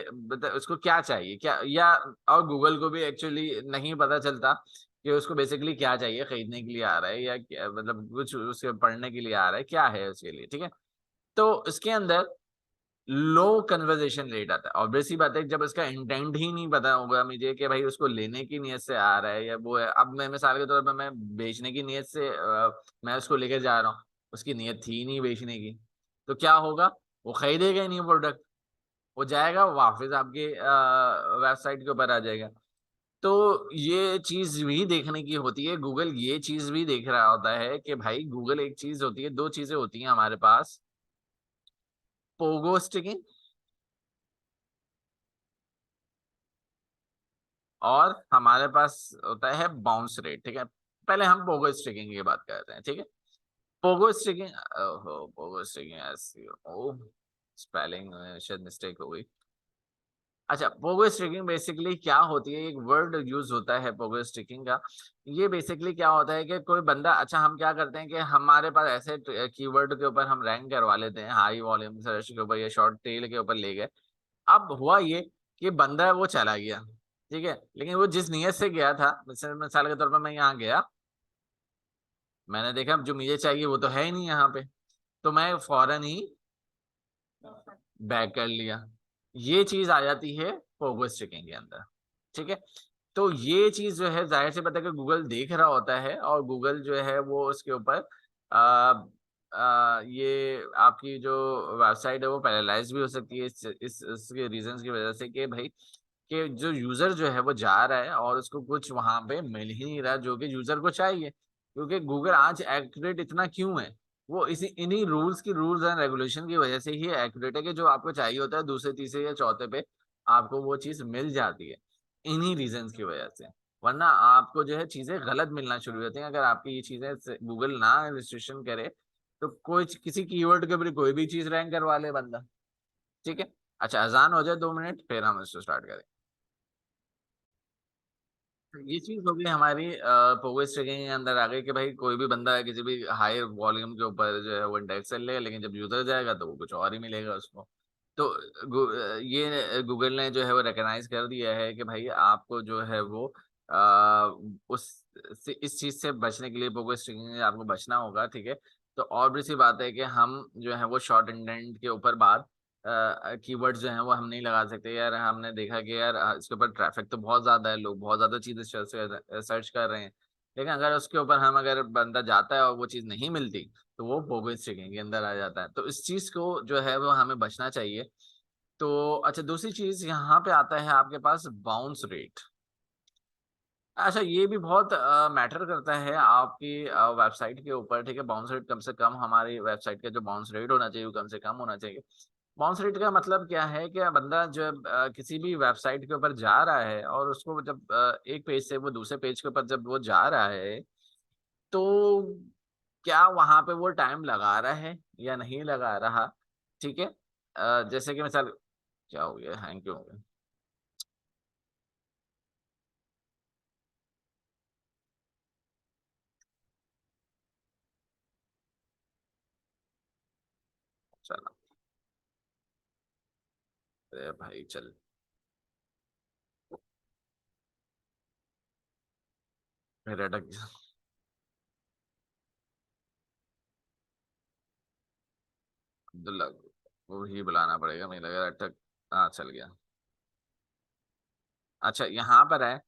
S1: उसको क्या चाहिए, क्या, या और गूगल को भी एक्चुअली नहीं पता चलता कि उसको बेसिकली क्या चाहिए, खरीदने के लिए आ रहा है या मतलब कुछ उसके पढ़ने के लिए आ रहा है, क्या है उसके लिए, ठीक है। तो इसके अंदर लो कन्वर्जेशन रेट आता है, ऑब्वियस सी बात है, जब इसका इंटेंट ही नहीं पता होगा मुझे कि भाई उसको लेने की नियत से आ रहा है या वो है। अब मैं मिसाल के तौर पर मैं बेचने की नियत से मैं उसको लेकर जा रहा हूँ, उसकी नियत थी नहीं बेचने की, तो क्या होगा, वो खरीदेगा ही नहीं प्रोडक्ट, वो जाएगा वापस आपके वेबसाइट के ऊपर आ जाएगा। तो ये चीज भी देखने की होती है, गूगल ये चीज भी देख रहा होता है कि भाई गूगल, एक चीज होती है, दो चीजें होती हैं हमारे पास, पोगो स्टिकिंग और हमारे पास होता है बाउंस रेट, ठीक है। पहले हम पोगो स्ट्रिकिंग की बात करते हैं, ठीक है। पोगो स्ट्रिकिंग, ओहो, पोगो स्ट्रिकिंग ऐसी, ओ स्पेलिंग शायद मिस्टेक हो गई। अच्छा, पोगो स्ट्रिकिंग बेसिकली क्या होती है, एक वर्ड यूज होता है पोगो स्ट्रिकिंग का। ये बेसिकली क्या होता है कि कोई बंदा, अच्छा हम क्या करते हैं कि हमारे पास ऐसे कीवर्ड के ऊपर हम रैंक करवा लेते हैं, हाई वॉल्यूम सर्च के ऊपर या शॉर्ट टेल के ऊपर ले गए। अब हुआ ये कि बंदा वो चला गया, ठीक है, लेकिन वो जिस नियत से गया था, मिसाल के तौर पर मैं यहाँ गया, मैंने देखा जो मुझे चाहिए वो तो है ही नहीं यहाँ पे, तो मैं फौरन ही बैक कर लिया। ये चीज आ जाती है पोगो स्टिकिंग के अंदर, ठीक है। तो ये चीज जो है जाहिर सी बात है कि गूगल देख रहा होता है और गूगल जो है वो उसके ऊपर ये आपकी जो वेबसाइट है वो पैरालाइज भी हो सकती है इसके रीजंस की वजह से कि भाई कि जो यूजर जो है वो जा रहा है और उसको कुछ वहां पे मिल ही नहीं रहा जो कि यूजर को चाहिए, क्योंकि गूगल आज एक्यूरेट इतना क्यों है, वो इसी इन्हीं रूल्स एंड रेगुलेशन की वजह से ही एक्यूरेट है कि जो आपको चाहिए होता है दूसरे तीसरे या चौथे पे आपको वो चीज मिल जाती है, इन्हीं रीजंस की वजह से। वरना आपको जो है चीजें गलत मिलना शुरू हो जाती हैं अगर आपकी ये चीजें गूगल ना रिस्ट्रिक्शन करे, तो कोई किसी कीवर्ड के ऊपर कोई भी चीज रैंक करवा ले बंदा, ठीक है। अच्छा, अजान हो जाए 2 मिनट फिर हम इसको स्टार्ट करें। ये चीज हो गई हमारी पोगो स्ट्रिकिंग के अंदर आ गई कि भाई कोई भी बंदा किसी भी हाई वॉल्यूम के ऊपर जो है वो इंडेक्स कर लेगा, लेकिन जब यूजर जाएगा तो वो कुछ और ही मिलेगा उसको। तो ये गूगल ने जो है वो रिकग्नाइज कर दिया है कि भाई आपको जो है वो उस इस चीज से बचने के लिए पोगो स्ट्रिकिंग से आपको बचना होगा, ठीक है। तो और भी सी बात है कि हम जो है वो शॉर्ट इंडेंट के ऊपर बात कीवर्ड्स जो हैं वो हम नहीं लगा सकते यार, हमने देखा कि यार इसके ऊपर ट्रैफिक तो बहुत ज्यादा है, लोग बहुत ज्यादा चीजें सर्च कर रहे हैं, लेकिन अगर उसके ऊपर हम अगर बंदा जाता है और वो चीज नहीं मिलती तो वो बोगस स्टिकिंग के अंदर आ जाता है, तो इस चीज को जो है वो हमें बचना चाहिए। तो अच्छा, दूसरी चीज यहाँ पे आता है आपके पास बाउंस रेट। अच्छा, ये भी बहुत मैटर करता है आपकी वेबसाइट के ऊपर, ठीक है। बाउंस रेट कम से कम, हमारी वेबसाइट का जो बाउंस रेट होना चाहिए वो कम से कम होना चाहिए। बाउंस रेट का मतलब क्या है कि बंदा जब किसी भी वेबसाइट के ऊपर जा रहा है और उसको जब एक पेज से वो दूसरे पेज के ऊपर जब वो जा रहा है, तो क्या वहां पे वो टाइम लगा रहा है या नहीं लगा रहा, ठीक है। जैसे कि मिसाल, क्या हो गया, हैंग क्यों हो गया, चलो, अरे भाई चल, मेरे अटक गया। अब्दुल्ला को ही बुलाना पड़ेगा, मुझे लगा अटक, हाँ चल गया। अच्छा, यहाँ पर है,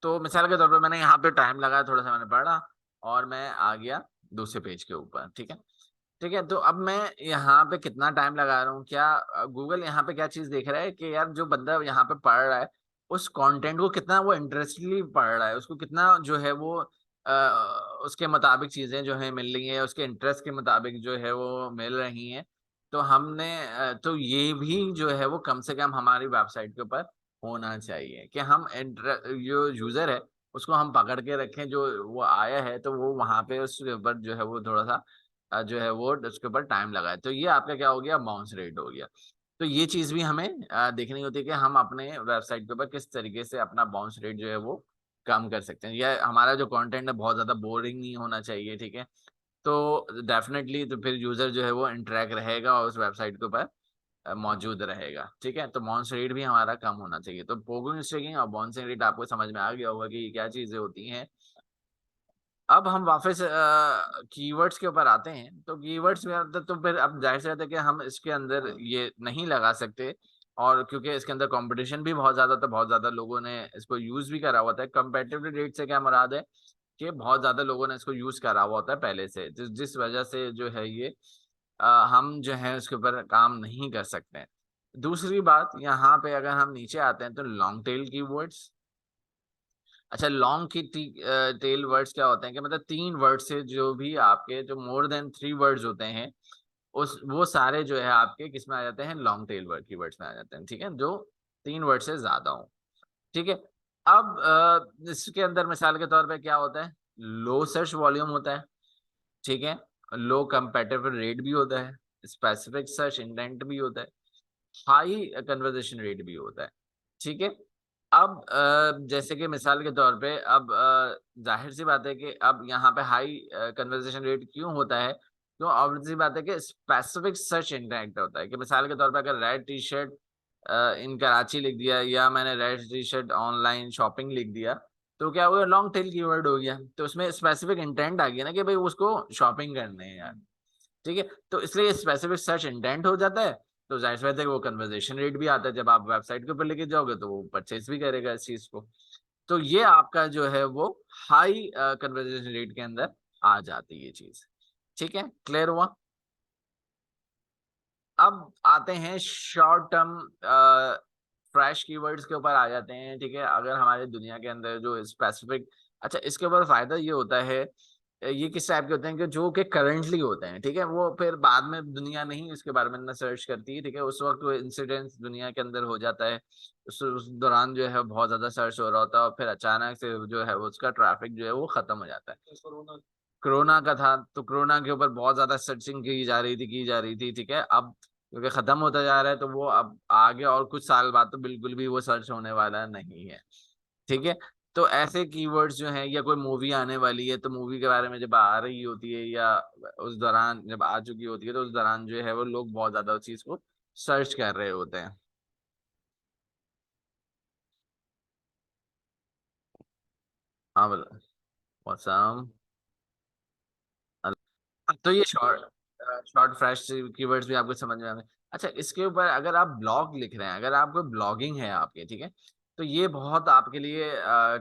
S1: तो मिसाल के तौर पर मैंने यहाँ पे टाइम लगाया, थोड़ा सा मैंने पढ़ा और मैं आ गया दूसरे पेज के ऊपर, ठीक है। ठीक है। तो अब मैं यहाँ पे कितना टाइम लगा रहा हूँ, क्या गूगल यहाँ पे क्या चीज देख रहा है कि यार जो बंदा यहाँ पे पढ़ रहा है उस कंटेंट को कितना वो इंटरेस्टली पढ़ रहा है, उसको कितना जो है वो उसके मुताबिक चीजें जो है मिल रही हैं, उसके इंटरेस्ट के मुताबिक जो है वो मिल रही हैं। तो हमने तो ये भी जो है वो कम से कम हमारी वेबसाइट के ऊपर होना चाहिए कि हम जो यूजर है उसको हम पकड़ के रखें, जो वो आया है तो वो वहां पे उसके ऊपर जो है वो थोड़ा सा जो है वो उसके ऊपर टाइम लगा है। तो ये आपका क्या हो गया, बाउंस रेट हो गया। तो ये चीज भी हमें देखनी होती है कि हम अपने वेबसाइट के ऊपर किस तरीके से अपना बाउंस रेट जो है वो कम कर सकते हैं, या हमारा जो कंटेंट है बहुत ज्यादा बोरिंग नहीं होना चाहिए। ठीक है। तो डेफिनेटली तो फिर यूजर जो है वो इंटरेक्ट रहेगा और उस वेबसाइट के ऊपर मौजूद रहेगा। ठीक है। तो बाउंस रेट भी हमारा कम होना चाहिए। तो पोगो स्टैकिंग और बाउंस रेट आपको समझ में आ गया होगा कि ये क्या चीजें होती हैं। अब हम वापस कीवर्ड्स के ऊपर आते हैं। तो कीवर्ड्स में तो फिर अब जाहिर सी बात है कि हम इसके अंदर ये नहीं लगा सकते, और क्योंकि इसके अंदर कंपटीशन भी बहुत ज्यादा था, बहुत ज्यादा लोगों ने इसको यूज भी करा हुआ था। कंपेटिटिव रेट से क्या मुराद है कि बहुत ज्यादा लोगों ने इसको यूज करा हुआ होता है पहले से, जिस वजह से जो है ये हम जो है उसके ऊपर काम नहीं कर सकते हैं। दूसरी बात, यहाँ पे अगर हम नीचे आते हैं तो लॉन्ग टेल कीवर्ड्स। अच्छा, लॉन्ग की टेल वर्ड्स क्या होते हैं कि मतलब 3 वर्ड से जो भी आपके जो मोर देन 3 वर्ड्स होते हैं उस वो सारे जो है आपके किस में आ जाते हैं, लॉन्ग टेल वर्ड की वर्ड्स में आ जाते हैं। ठीक है, जो 3 वर्ड से ज्यादा हो। ठीक है। अब इसके अंदर मिसाल के तौर पे क्या होता है, लो सर्च वॉल्यूम होता है। ठीक है। लो कंपेटिटिव रेट भी होता है, स्पेसिफिक सर्च इंटेंट भी होता है, हाई कन्वर्जेशन रेट भी होता है। ठीक है। अब जैसे कि मिसाल के तौर पे अब जाहिर सी बात है कि अब यहाँ पे हाई कन्वर्जेशन रेट क्यों होता है, तो ऑब्वियस सी बात है कि स्पेसिफिक सर्च इंटेंट होता है कि मिसाल के तौर पे अगर red T shirt in Karachi लिख दिया, या मैंने red T shirt online shopping लिख दिया, तो क्या हुआ, लॉन्ग टेल कीवर्ड हो गया। तो उसमें स्पेसिफिक इंटेंट आ गया ना कि भाई उसको शॉपिंग करने हैं यार। ठीक है। तो इसलिए स्पेसिफिक सर्च इंटेंट हो जाता है। तो जाहिर सी बात है कि वो कन्वर्जेशन रेट भी आता है, जब आप वेबसाइट के ऊपर लेके जाओगे तो वो परचेज भी करेगा इस चीज को। तो ये आपका जो है वो हाई कन्वर्जेशन रेट के अंदर आ जाती है ये चीज। ठीक है, क्लियर हुआ। अब आते हैं शॉर्ट टर्म फ्रेश कीवर्ड्स के ऊपर आ जाते हैं। ठीक है, अगर हमारे दुनिया के अंदर जो स्पेसिफिक, अच्छा इसके ऊपर फायदा ये होता है, ये किस टाइप के होते हैं कि जो कि करंटली होते हैं। ठीक है, वो फिर बाद में दुनिया नहीं इसके बारे में ना सर्च करती है। ठीक है, उस वक्त वो इंसिडेंट्स दुनिया के अंदर हो जाता है, उस दौरान जो है बहुत ज्यादा सर्च हो रहा होता है, और फिर अचानक से जो है उसका ट्रैफिक जो है वो खत्म हो जाता है। कोरोना का था, तो कोरोना के ऊपर बहुत ज्यादा सर्चिंग की जा रही थी। ठीक है, अब क्योंकि खत्म होता जा रहा है तो वो अब आगे और कुछ साल बाद तो बिल्कुल भी वो सर्च होने वाला नहीं है। ठीक है। तो ऐसे कीवर्ड्स जो हैं, या कोई मूवी आने वाली है तो मूवी के बारे में जब आ रही होती है, या उस दौरान जब आ चुकी होती है, तो उस दौरान जो है वो लोग बहुत ज्यादा उस चीज को सर्च कर रहे होते हैं। हाँ बोलो। मौसम। तो ये शॉर्ट फ्रेश कीवर्ड्स भी आपको समझ में आ गए। अच्छा, इसके ऊपर अगर आप ब्लॉग लिख रहे हैं, अगर आपको ब्लॉगिंग है आपके, ठीक है, तो ये बहुत आपके लिए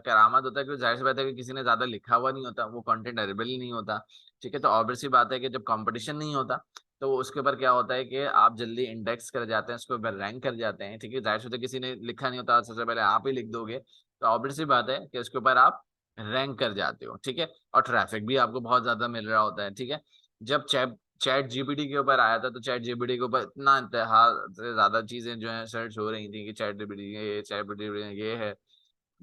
S1: करामत होता है, क्योंकि जाहिर सी बात है कि किसी ने ज्यादा लिखा हुआ नहीं होता, वो कंटेंट अवेलेबल ही नहीं होता। ठीक है, तो ऑब्वियस सी बात है कि जब कंपटीशन नहीं होता तो उसके ऊपर क्या होता है कि आप जल्दी इंडेक्स कर जाते हैं, उसके ऊपर रैंक कर जाते हैं। ठीक है, जाहिर सी बात है किसी ने लिखा नहीं होता, सबसे पहले आप ही लिख दोगे, तो ऑब्वियस सी बात है कि उसके ऊपर आप रैंक कर जाते हो। ठीक है, और ट्रैफिक भी आपको बहुत ज्यादा मिल रहा होता है। ठीक है, जब चैट चैट जीपीटी के ऊपर आया था तो चैट जीपीटी के ऊपर इतना इंतहा से ज्यादा चीजें जो है सर्च हो रही थी कि चैट जीपीटी ये, चैट जीपीटी ये है।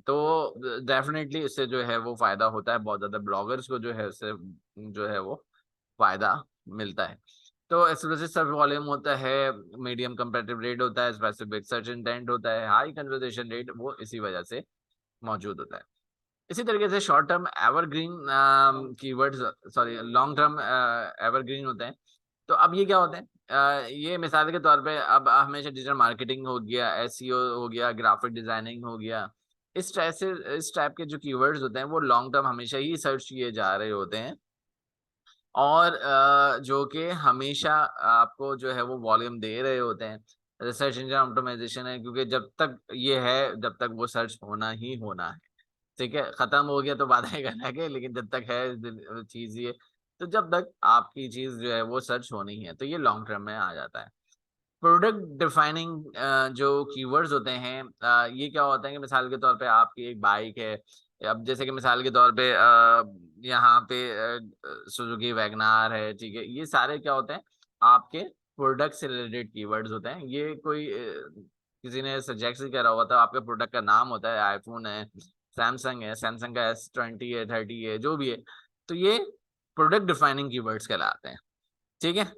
S1: तो डेफिनेटली इससे जो है वो फायदा होता है, बहुत ज्यादा ब्लॉगर्स को जो है उससे जो है वो फायदा मिलता है। तो एक्सप्लोसिव सर्च वॉल्यूम होता है, मीडियम कंपेटिटिव रेट होता है, स्पेसिफिक सर्च इंटेंट होता है, हाई कन्वर्सेशन रेट, वो इसी वजह से मौजूद होता है। इसी तरीके से short term evergreen keywords, sorry long term evergreen होते हैं। तो अब ये क्या होते हैं, ये मिसाल के तौर पे अब हमेशा डिजिटल मार्केटिंग हो गया, एसईओ हो गया, ग्राफिक डिजाइनिंग हो गया, इस टाइप के जो कीवर्ड्स होते हैं वो लॉन्ग टर्म हमेशा ही सर्च किए जा रहे होते हैं, और जो कि हमेशा आपको जो है वो वॉल्यूम दे रहे होते हैं। रिसर्च इंजन ऑप्टिमाइजेशन है, क्योंकि जब तक ये है जब तक वो सर्च होना ही होना है। ठीक है, खत्म हो गया तो बात है अलग है, लेकिन जब तक है चीज ये, तो जब तक आपकी चीज जो है वो सर्च होनी है तो ये लॉन्ग टर्म में आ जाता है। प्रोडक्ट डिफाइनिंग जो कीवर्ड्स होते हैं, ये क्या होता है कि मिसाल के तौर पे आपकी एक बाइक है, अब जैसे कि मिसाल के तौर पे यहाँ पे सुजुकी वैगनार है, ठीक है, ये सारे क्या होते हैं आपके प्रोडक्ट से रिलेटेड कीवर्ड्स होते हैं। ये कोई किसी ने सजेस्ट ही करा हुआ था, आपके प्रोडक्ट का नाम होता है, आईफोन है, सैमसंग है, सैमसंग का S20 है, 30 है, जो भी है, तो ये प्रोडक्ट डिफाइनिंग कीवर्ड्स कहलाते हैं, ठीक है।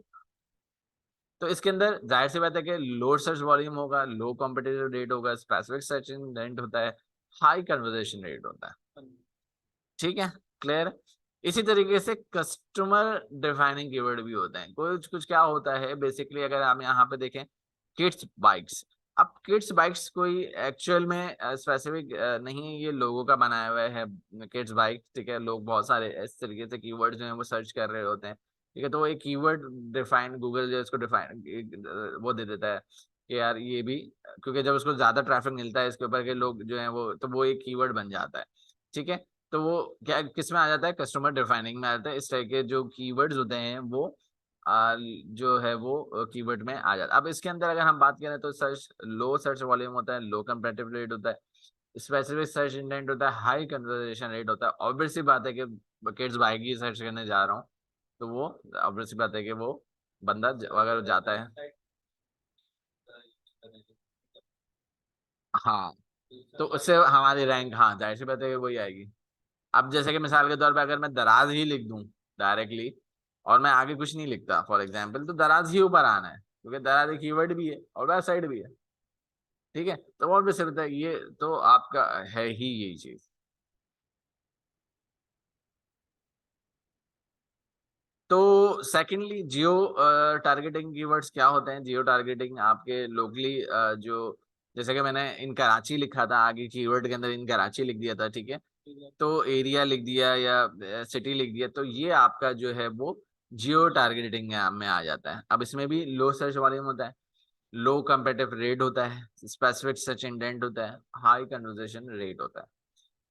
S1: तो इसके अंदर जाहिर सी बात है कि लो सर्च वॉल्यूम होगा, लो कॉम्पिटिटिव रेट होगा, स्पेसिफिक सर्च इंटेंट होता है, हाई कन्वर्जेशन रेट होता है, ठीक है, क्लियर। इसी तरीके से कस्टमर डिफाइनिंग कीवर्ड भी होते हैं। कुछ कुछ क्या होता है बेसिकली, अगर हम यहाँ पे देखें किड्स बाइक्स, अब किड्स बाइक्स कोई एक्चुअल में स्पेसिफिक नहीं, ये लोगों का बनाया हुआ है किड्स बाइक, ठीक है। लोग बहुत सारे इस तरीके से कीवर्ड जो है वो सर्च कर रहे होते हैं, ठीक है। तो वो एक कीवर्ड डिफाइन, गूगल जो है इसको डिफाइन वो दे देता है कि यार ये भी, क्योंकि जब उसको ज्यादा ट्रैफिक मिलता है इसके ऊपर के लोग जो है वो, तो वो एक कीवर्ड बन जाता है, ठीक है। तो वो क्या किस में आ जाता है, कस्टमर डिफाइनिंग में आ जाता है। इस तरह के जो कीवर्ड्स होते हैं वो जो है वो कीवर्ड में आ जाता है। अब इसके अंदर अगर हम बात करें तो सर्च, लो सर्च वॉल्यूम होता है, लो कंपैरेटिव रेट होता है, स्पेसिफिक सर्च इंटेंट होता है, हाई कन्वर्जेशन रेट होता है। ऑब्वियस सी बात है कि किड्स बाइक ही सर्च करने जा रहा हूँ, तो वो ऑब्वियस सी बात है कि वो बंदा अगर जाता है, हाँ, तो उससे हमारी रैंक, हाँ, जाहिर सी बात है कि वही आएगी। अब जैसे कि मिसाल के तौर पे अगर मैं दराज ही लिख दूं डायरेक्टली, और मैं आगे कुछ नहीं लिखता फॉर एग्जांपल, तो दराज ही ऊपर आना है, क्योंकि दराज एक कीवर्ड भी है और वेबसाइट भी है, ठीक है। तो और भी सिर्फ ये तो आपका है ही यही चीज। तो सेकेंडली जियो टारगेटिंग कीवर्ड्स क्या होते हैं। जियो टारगेटिंग आपके लोकली जो, जैसे कि मैंने इन कराची लिखा था, आगे कीवर्ड के अंदर इन कराची लिख दिया था, ठीक है, तो एरिया लिख दिया या सिटी लिख दिया, तो ये आपका जो है वो जियो टारगेटिंग में आ जाता है। अब इसमें भी लो सर्च वॉल्यूम होता है, लो कंपेटिटिव रेट होता है, स्पेसिफिक सर्च इंटेंट होता है, हाई कन्वर्जेशन रेट होता है,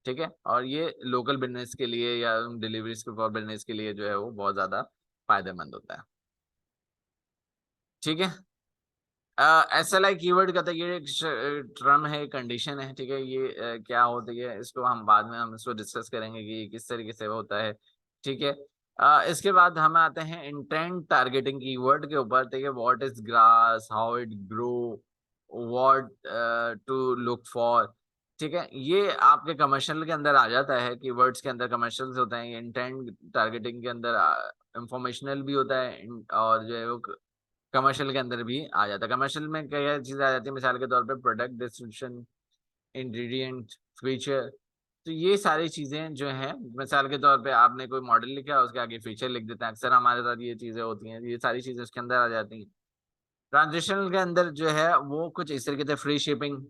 S1: ठीक है। और ये लोकल बिजनेस के लिए या डिलीवरीज फॉर बिजनेस के लिए जो है वो बहुत ज्यादा फायदेमंद होता है, ठीक है। SLI कीवर्ड का तो ये एक टर्म है, कंडीशन है, ठीक है। ये क्या होती है इसको हम बाद में हम इसको डिस्कस करेंगे कि किस तरीके से होता है, ठीक है। इसके बाद हम आते हैं इंटेंट टारगेटिंग कीवर्ड के ऊपर, ठीक है। What is grass, how it grow, what to look for, ठीक है। ये आपके कमर्शियल के अंदर आ जाता है, कीवर्ड्स के अंदर कमर्शियल्स होते हैं। इंटेंट टारगेटिंग के अंदर इंफॉर्मेशनल भी होता है, और जो है वो कमर्शियल के अंदर भी आ जाता है। कमर्शियल में क्या चीजें आ जाती है, मिसाल के तौर पे प्रोडक्ट डिस्क्रिप्शन, इंग्रेडिएंट, फीचर, तो ये सारी चीजें जो हैं, मिसाल के तौर पे आपने कोई मॉडल लिखा है, उसके आगे फीचर लिख देते हैं, अक्सर हमारे साथ ये चीजें होती हैं, ये सारी चीजें उसके अंदर आ जाती हैं। ट्रांजिशनल के अंदर जो है वो कुछ इस तरीके से फ्री शिपिंग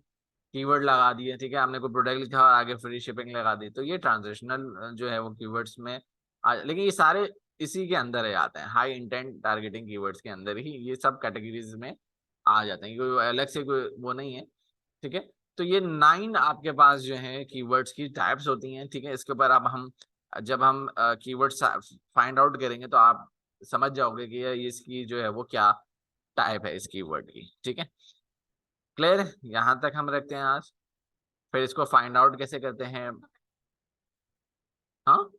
S1: कीवर्ड लगा दिए, ठीक है, हमने कोई प्रोडक्ट लिखा और आगे फ्री शिपिंग लगा दी, तो ये ट्रांजिशनल जो है वो कीवर्ड्स में लेकिन ये सारे इसी के अंदर ही आते हैं, हाई इंटेंट टारगेटिंग कीवर्ड्स के अंदर ही ये सब कैटेगरीज में आ जाते हैं, कोई अलग से कोई वो नहीं है, ठीक है। तो ये 9 आपके पास जो है कीवर्ड्स की टाइप्स होती हैं, ठीक है। इसके ऊपर अब हम जब हम कीवर्ड्स फाइंड आउट करेंगे तो आप समझ जाओगे कि ये इसकी जो है वो क्या टाइप है इस कीवर्ड की, ठीक है, क्लियर है। यहाँ तक हम रखते हैं आज, फिर इसको फाइंड आउट कैसे करते हैं। हाँ,